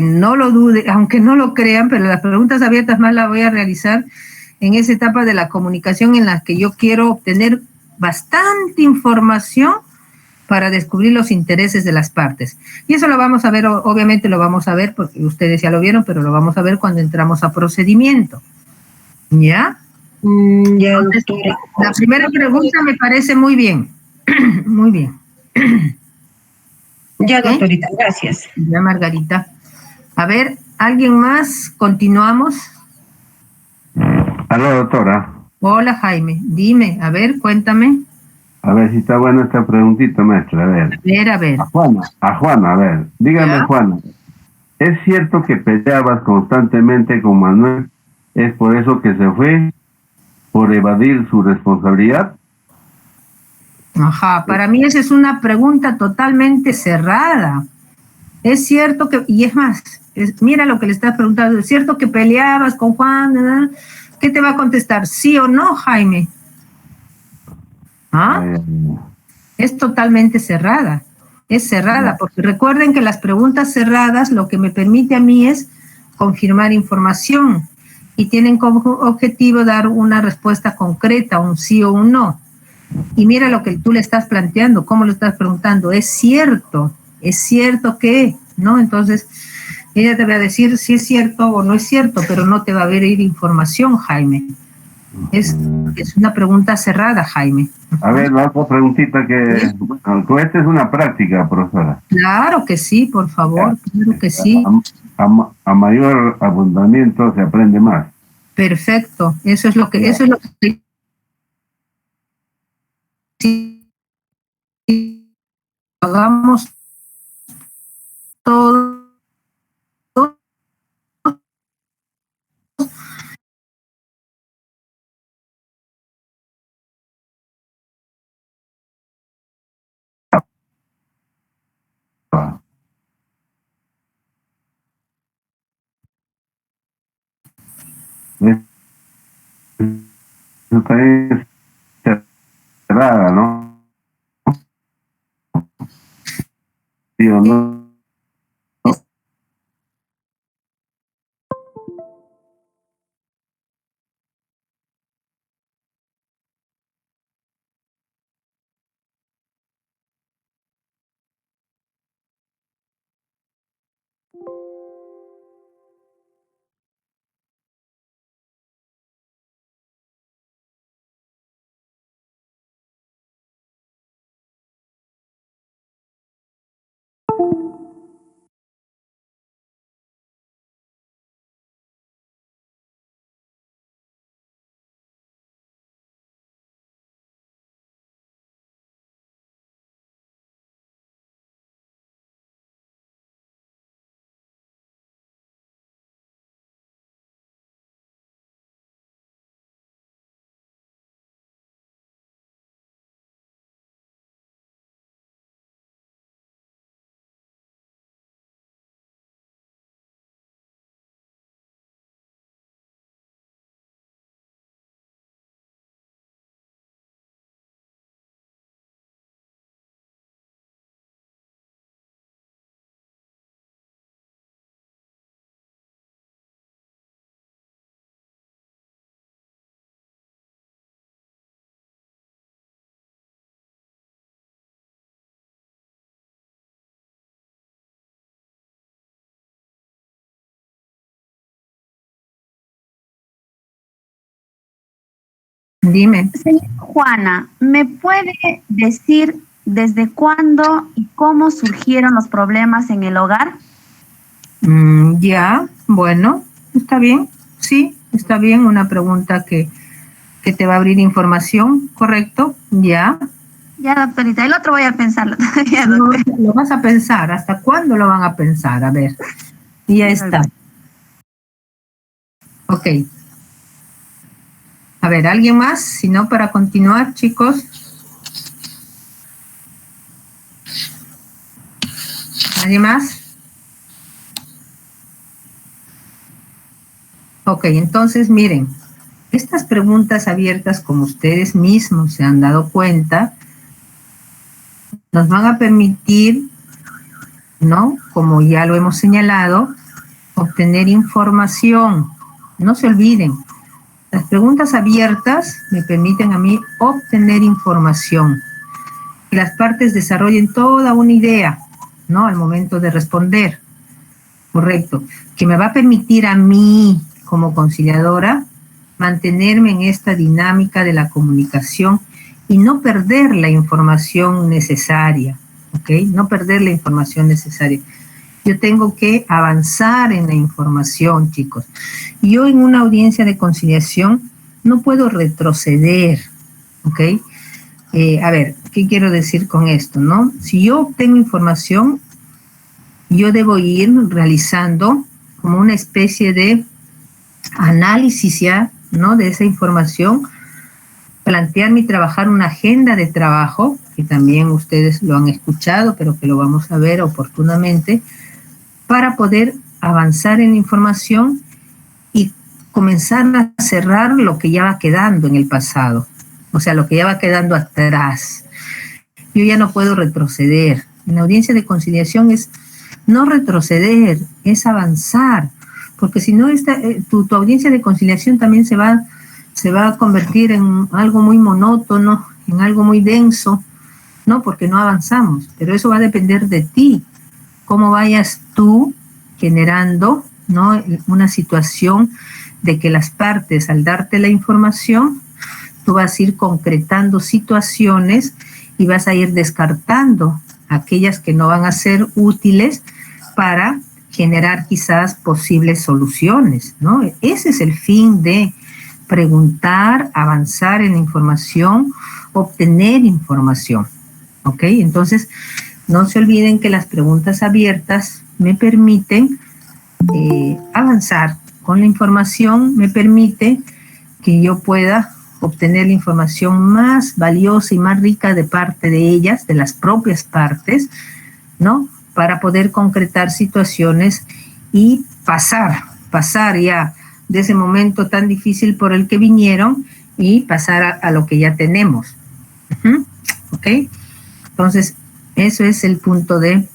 no lo dude, aunque no lo crean, pero las preguntas abiertas más las voy a realizar en esa etapa de la comunicación en la que yo quiero obtener bastante información para descubrir los intereses de las partes. Y eso lo vamos a ver, obviamente lo vamos a ver, porque ustedes ya lo vieron, pero lo vamos a ver cuando entramos a procedimiento. ¿Ya? Ya, Entonces, doctora. la primera pregunta me parece muy bien. Muy bien. Ya, doctorita, gracias. Ya, Margarita. A ver, ¿alguien más? Continuamos. Aló, doctora. Hola, Jaime. Dime, a ver, cuéntame. A ver si está buena esta preguntita, maestra. A ver. A Juana, a ver. Dígame, ¿Ya? Juana. ¿Es cierto que peleabas constantemente con Manuel? ¿Es por eso que se fue? ¿Por evadir su responsabilidad? Ajá, para mí esa es una pregunta totalmente cerrada. Es cierto que, y es más, mira lo que le estás preguntando, ¿es cierto que peleabas con Juan? ¿Verdad? ¿Qué te va a contestar? ¿Sí o no, Jaime? ¿Ah? Es totalmente cerrada. Es cerrada, porque recuerden que las preguntas cerradas lo que me permite a mí es confirmar información y tienen como objetivo dar una respuesta concreta, un sí o un no. Y mira lo que tú le estás planteando, cómo lo estás preguntando. Es cierto que, ¿no? Entonces, ella te va a decir si es cierto o no es cierto, pero no te va a abrir información, Jaime. Es una pregunta cerrada, Jaime. A ver, la otra preguntita que... Bueno, esta es una práctica, profesora. Claro que sí, por favor, claro que sí. A mayor abundamiento se aprende más. Perfecto, eso es lo que si hagamos todo Eso también es cerrada, ¿no? ¿Sí o no? Dime. Juana, ¿me puede decir desde cuándo y cómo surgieron los problemas en el hogar? Ya, bueno, está bien, sí, está bien, una pregunta que te va a abrir información, ¿correcto? Ya. Ya, doctorita, el otro voy a pensarlo todavía, No, lo vas a pensar, ¿hasta cuándo lo van a pensar? A ver, y ya está. Ok. A ver, ¿alguien más? Si no, para continuar, chicos. ¿Alguien más? Ok, entonces miren, Estas preguntas abiertas, como ustedes mismos se han dado cuenta, nos van a permitir, ¿no? Como ya lo hemos señalado, obtener información. No se olviden, las preguntas abiertas me permiten a mí obtener información. Que las partes desarrollen toda una idea, ¿no? Al momento de responder. Correcto. Que me va a permitir a mí, como conciliadora, mantenerme en esta dinámica de la comunicación y no perder la información necesaria, ¿ok? No perder la información necesaria. Yo tengo que avanzar en la información, chicos. Yo en una audiencia de conciliación no puedo retroceder, ¿ok? A ver, ¿qué quiero decir con esto, no? Si yo obtengo información, yo debo ir realizando como una especie de análisis ya, ¿no? De esa información, plantearme y trabajar una agenda de trabajo, que también ustedes lo han escuchado, pero que lo vamos a ver oportunamente, para poder avanzar en la información y comenzar a cerrar lo que ya va quedando en el pasado, o sea, lo que ya va quedando atrás. Yo ya no puedo retroceder. En la audiencia de conciliación es no retroceder, es avanzar, porque si no, tu audiencia de conciliación también se va a convertir en algo muy monótono, en algo muy denso, ¿no? Porque no avanzamos, pero eso va a depender de ti, cómo vayas tú generando, ¿no? Una situación de que las partes, al darte la información, tú vas a ir concretando situaciones y vas a ir descartando aquellas que no van a ser útiles para generar quizás posibles soluciones, ¿no? Ese es el fin de preguntar, avanzar en la información, obtener información, ¿ok? Entonces, no se olviden que las preguntas abiertas me permiten avanzar con la información, me permite que yo pueda obtener la información más valiosa y más rica de parte de ellas, de las propias partes, ¿no? Para poder concretar situaciones y pasar ya de ese momento tan difícil por el que vinieron y pasar a lo que ya tenemos. ¿Ok? Entonces, ese es el punto de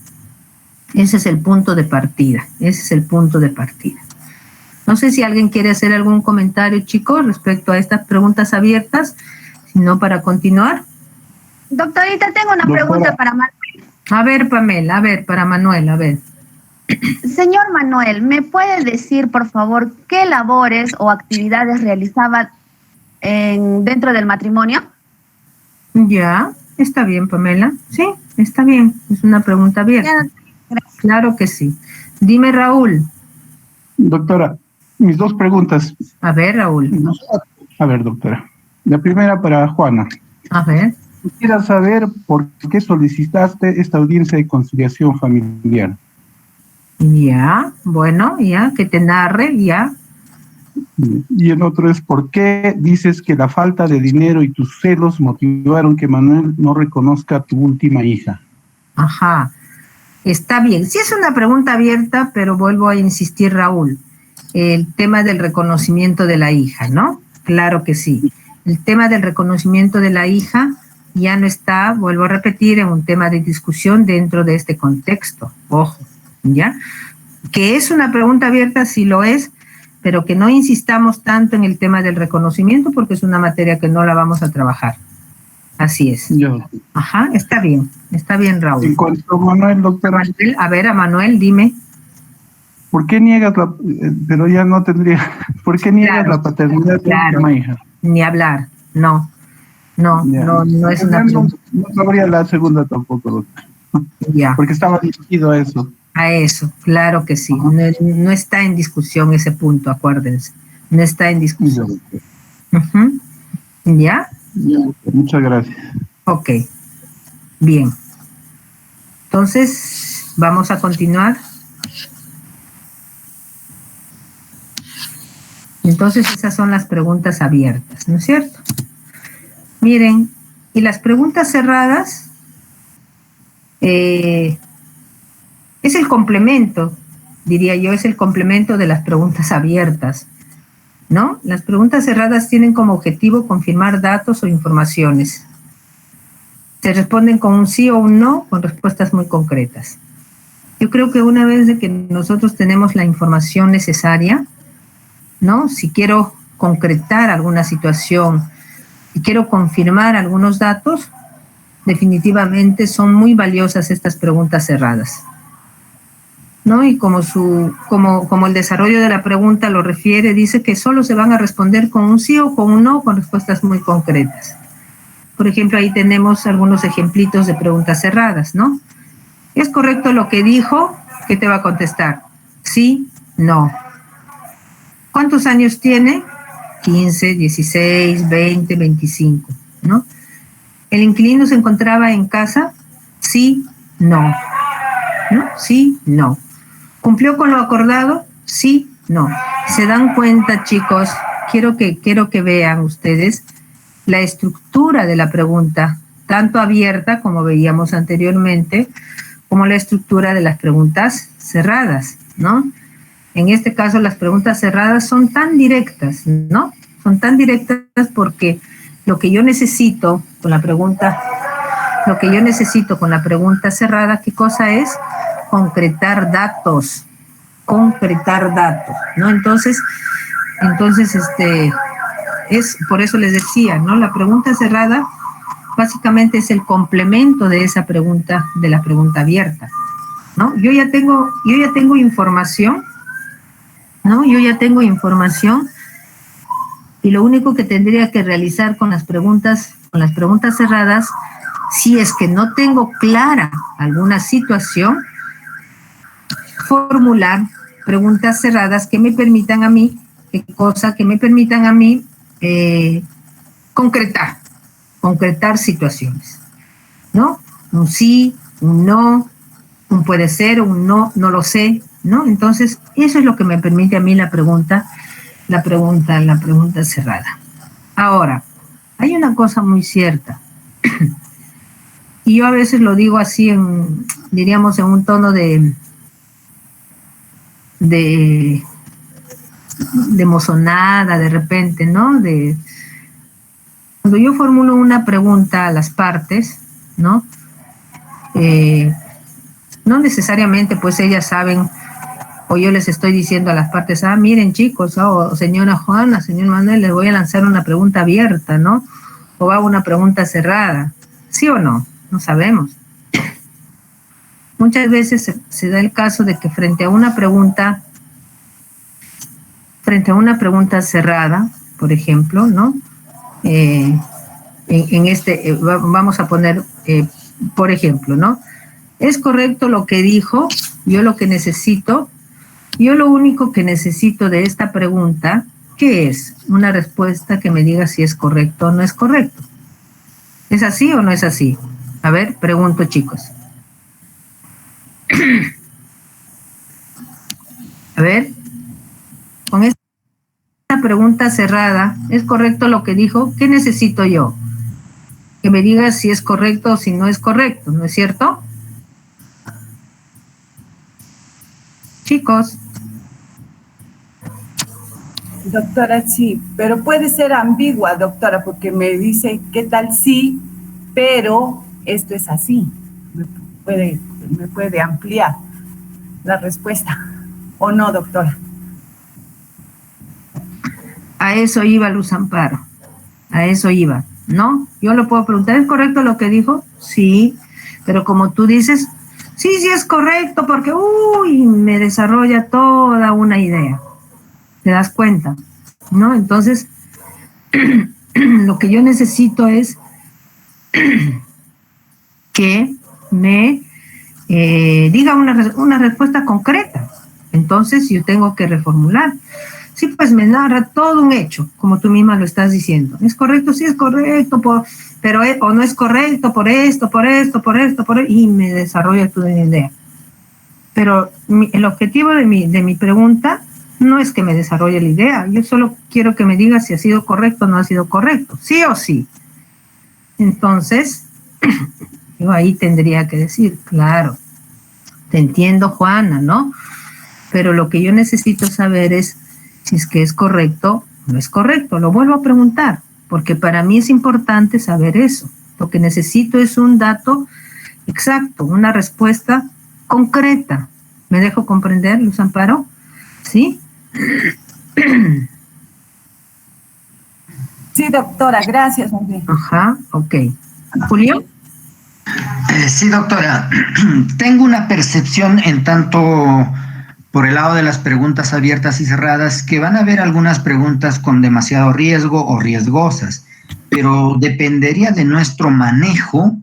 partida. Ese es el punto de partida. No sé si alguien quiere hacer algún comentario, chicos, respecto a estas preguntas abiertas, si no, para continuar. Doctorita, tengo una pregunta para Manuel. A ver, Pamela, para Manuel, a ver. Señor Manuel, ¿me puede decir, por favor, qué labores o actividades realizaba dentro del matrimonio? Ya, está bien, Pamela. Sí, está bien. Es una pregunta abierta. Gracias. Claro que sí. Dime, Raúl. Doctora, mis dos preguntas. A ver, Raúl. A ver, doctora. La primera para Juana. A ver. Quisiera saber por qué solicitaste esta audiencia de conciliación familiar. Ya, bueno, ya, que te narre, ya. Y el otro es, ¿por qué dices que la falta de dinero y tus celos motivaron que Manuel no reconozca a tu última hija? Ajá, está bien. Sí es una pregunta abierta, pero vuelvo a insistir, Raúl. El tema del reconocimiento de la hija, ¿no? Claro que sí. El tema del reconocimiento de la hija ya no está, vuelvo a repetir, en un tema de discusión dentro de este contexto. Ojo, ¿ya? Que es una pregunta abierta, sí lo es, pero que no insistamos tanto en el tema del reconocimiento porque es una materia que no la vamos a trabajar. Así es. Ajá, está bien, Raúl. En cuanto a Manuel, doctora. Manuel, a ver, a Manuel, dime. ¿Por qué niegas pero ya no tendría, ¿por qué niegas la paternidad de la última hija? Ni hablar, no es una pregunta. No sabría la segunda tampoco, doctor. Ya. Porque estaba dirigido a eso. A eso, claro que sí. No está en discusión ese punto, acuérdense. No está en discusión. ¿Ya? Muchas gracias. Ok. Bien. Entonces, vamos a continuar. Entonces, esas son las preguntas abiertas, ¿no es cierto? Miren, y las preguntas cerradas es el complemento, diría yo, es el complemento de las preguntas abiertas. ¿no? Las preguntas cerradas tienen como objetivo confirmar datos o informaciones. Se responden con un sí o un no, con respuestas muy concretas. Yo creo que una vez de que nosotros tenemos la información necesaria, ¿no? Si quiero concretar alguna situación y quiero confirmar algunos datos, definitivamente son muy valiosas estas preguntas cerradas, ¿no? Y como el desarrollo de la pregunta lo refiere, dice que solo se van a responder con un sí o con un no, con respuestas muy concretas. Por ejemplo, ahí tenemos algunos ejemplitos de preguntas cerradas, ¿no? ¿Es correcto lo que dijo? ¿Qué te va a contestar? Sí, no. ¿Cuántos años tiene? 15, 16, 20, 25, ¿no? ¿El inquilino se encontraba en casa? Sí, no. ¿No? Sí, no. ¿Cumplió con lo acordado? Sí, no. ¿Se dan cuenta, chicos? Quiero que vean ustedes la estructura de la pregunta, tanto abierta, como veíamos anteriormente, como la estructura de las preguntas cerradas, ¿no? En este caso, las preguntas cerradas son tan directas, ¿no? Son tan directas porque lo que yo necesito con la pregunta cerrada, ¿qué cosa es? Concretar datos, ¿no? Entonces, es por eso les decía, ¿no? La pregunta cerrada básicamente es el complemento de esa pregunta, de la pregunta abierta, ¿no? Yo ya tengo información, ¿no? Yo ya tengo información y lo único que tendría que realizar con las preguntas cerradas, si es que no tengo clara alguna situación, formular preguntas cerradas que me permitan a mí, concretar situaciones, ¿no? Un sí, un no, un puede ser, un no, no lo sé, ¿no? Entonces, eso es lo que me permite a mí la pregunta cerrada. Ahora, hay una cosa muy cierta, y yo a veces lo digo así diríamos en un tono de emozonada de repente, ¿no? Cuando yo formulo una pregunta a las partes, ¿no? No necesariamente pues ellas saben, o yo les estoy diciendo a las partes, miren chicos, señora Juana, señor Manuel, les voy a lanzar una pregunta abierta, ¿no? O va una pregunta cerrada, ¿sí o no? No sabemos. Muchas veces se da el caso de que frente a una pregunta cerrada, por ejemplo, ¿no? Vamos a poner, por ejemplo, ¿no? ¿Es correcto lo que dijo? Yo lo único que necesito de esta pregunta, ¿qué es? Una respuesta que me diga si es correcto o no es correcto. ¿Es así o no es así? A ver, pregunto, chicos. A ver, con esta pregunta cerrada, ¿es correcto lo que dijo? ¿Qué necesito yo? Que me diga si es correcto o si no es correcto, ¿no es cierto? Chicos. Doctora, sí, pero puede ser ambigua, doctora, porque me dice, ¿qué tal sí? Pero esto es así. ¿Me puede ampliar la respuesta o no, doctora? A eso iba, Luz Amparo. A eso iba, ¿no? Yo le puedo preguntar, ¿es correcto lo que dijo? Sí, pero como tú dices, sí es correcto, porque, me desarrolla toda una idea. ¿Te das cuenta? ¿No? Entonces, lo que yo necesito es que me diga una respuesta concreta. Entonces, yo tengo que reformular. Sí, pues me narra todo un hecho, como tú misma lo estás diciendo. ¿Es correcto? Sí, es correcto, pero o no es correcto por esto, y me desarrolla toda una idea. Pero el objetivo de mi pregunta no es que me desarrolle la idea, yo solo quiero que me diga si ha sido correcto o no ha sido correcto, sí o sí. Entonces, yo ahí tendría que decir, claro, te entiendo, Juana, ¿no? Pero lo que yo necesito saber es si es que es correcto No es correcto, lo vuelvo a preguntar, porque para mí es importante saber eso. Lo que necesito es un dato exacto, una respuesta concreta. ¿Me dejo comprender, Luz Amparo? ¿Sí? Sí, doctora, gracias. Ajá, ok. ¿Julio? Sí, doctora. Tengo una percepción en tanto por el lado de las preguntas abiertas y cerradas que van a haber algunas preguntas con demasiado riesgo o riesgosas, pero dependería de nuestro manejo,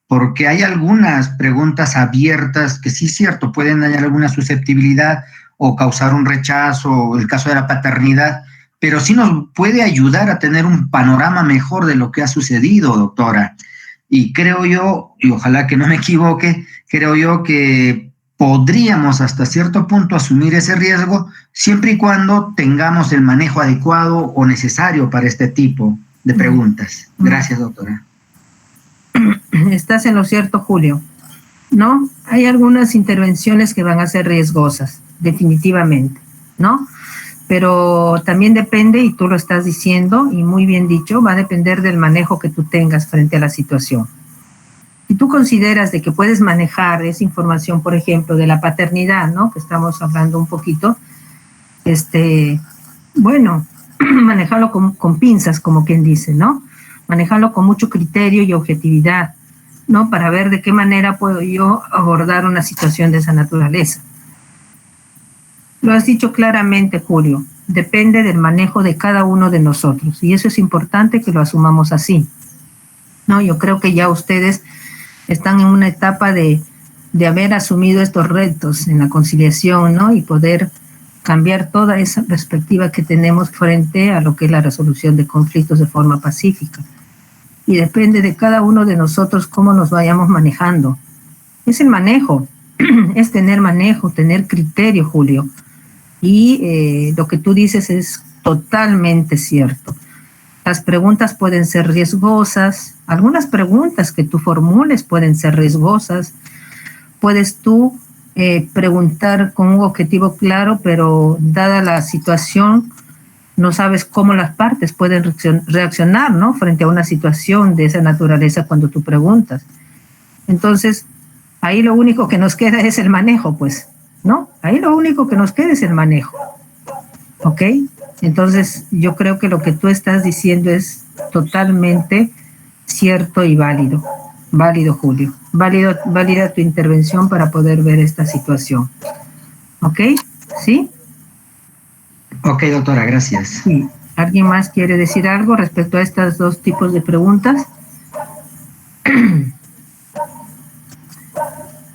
porque hay algunas preguntas abiertas que sí es cierto, pueden dañar alguna susceptibilidad o causar un rechazo, el caso de la paternidad, pero sí nos puede ayudar a tener un panorama mejor de lo que ha sucedido, doctora. Y creo yo, y ojalá que no me equivoque, creo yo que podríamos hasta cierto punto asumir ese riesgo siempre y cuando tengamos el manejo adecuado o necesario para este tipo de preguntas. Gracias, doctora. Estás en lo cierto, Julio. ¿No? Hay algunas intervenciones que van a ser riesgosas, definitivamente, ¿no? Pero también depende, y tú lo estás diciendo, y muy bien dicho, va a depender del manejo que tú tengas frente a la situación. Si tú consideras de que puedes manejar esa información, por ejemplo, de la paternidad, ¿no? Que estamos hablando un poquito, bueno, manejarlo con pinzas, como quien dice, ¿no? Manejarlo con mucho criterio y objetividad, ¿no? Para ver de qué manera puedo yo abordar una situación de esa naturaleza. Lo has dicho claramente, Julio, depende del manejo de cada uno de nosotros, y eso es importante que lo asumamos así, ¿no? Yo creo que ya ustedes están en una etapa de haber asumido estos retos en la conciliación, ¿no? Y poder cambiar toda esa perspectiva que tenemos frente a lo que es la resolución de conflictos de forma pacífica. Y depende de cada uno de nosotros cómo nos vayamos manejando. Es el manejo, es tener manejo, tener criterio, Julio. Y lo que tú dices es totalmente cierto. Las preguntas pueden ser riesgosas, algunas preguntas que tú formules pueden ser riesgosas. Puedes tú preguntar con un objetivo claro, pero dada la situación, no sabes cómo las partes pueden reaccionar, ¿no? Frente a una situación de esa naturaleza cuando tú preguntas. Entonces, ahí lo único que nos queda es el manejo, pues, ¿no? Ahí lo único que nos queda es el manejo, ¿ok? Entonces, yo creo que lo que tú estás diciendo es totalmente cierto y válido. Válido, Julio. Válida tu intervención para poder ver esta situación. ¿Ok? ¿Sí? Ok, doctora, gracias. Sí. ¿Alguien más quiere decir algo respecto a estos dos tipos de preguntas?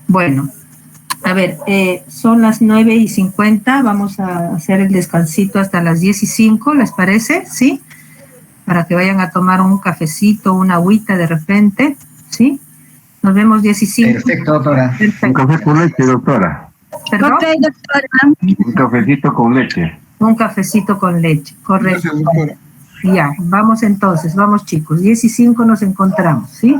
Bueno, a ver, son las 9:50, vamos a hacer el descansito hasta las 10:05, ¿les parece? ¿Sí? Para que vayan a tomar un cafecito, una agüita de repente, ¿sí? Nos vemos 10:05. Perfecto, doctora. Un café con leche, doctora. ¿Perdón? Ok, doctora. Un cafecito con leche. Un cafecito con leche, correcto. Ya, vamos entonces, vamos chicos, 10:05 nos encontramos, ¿sí?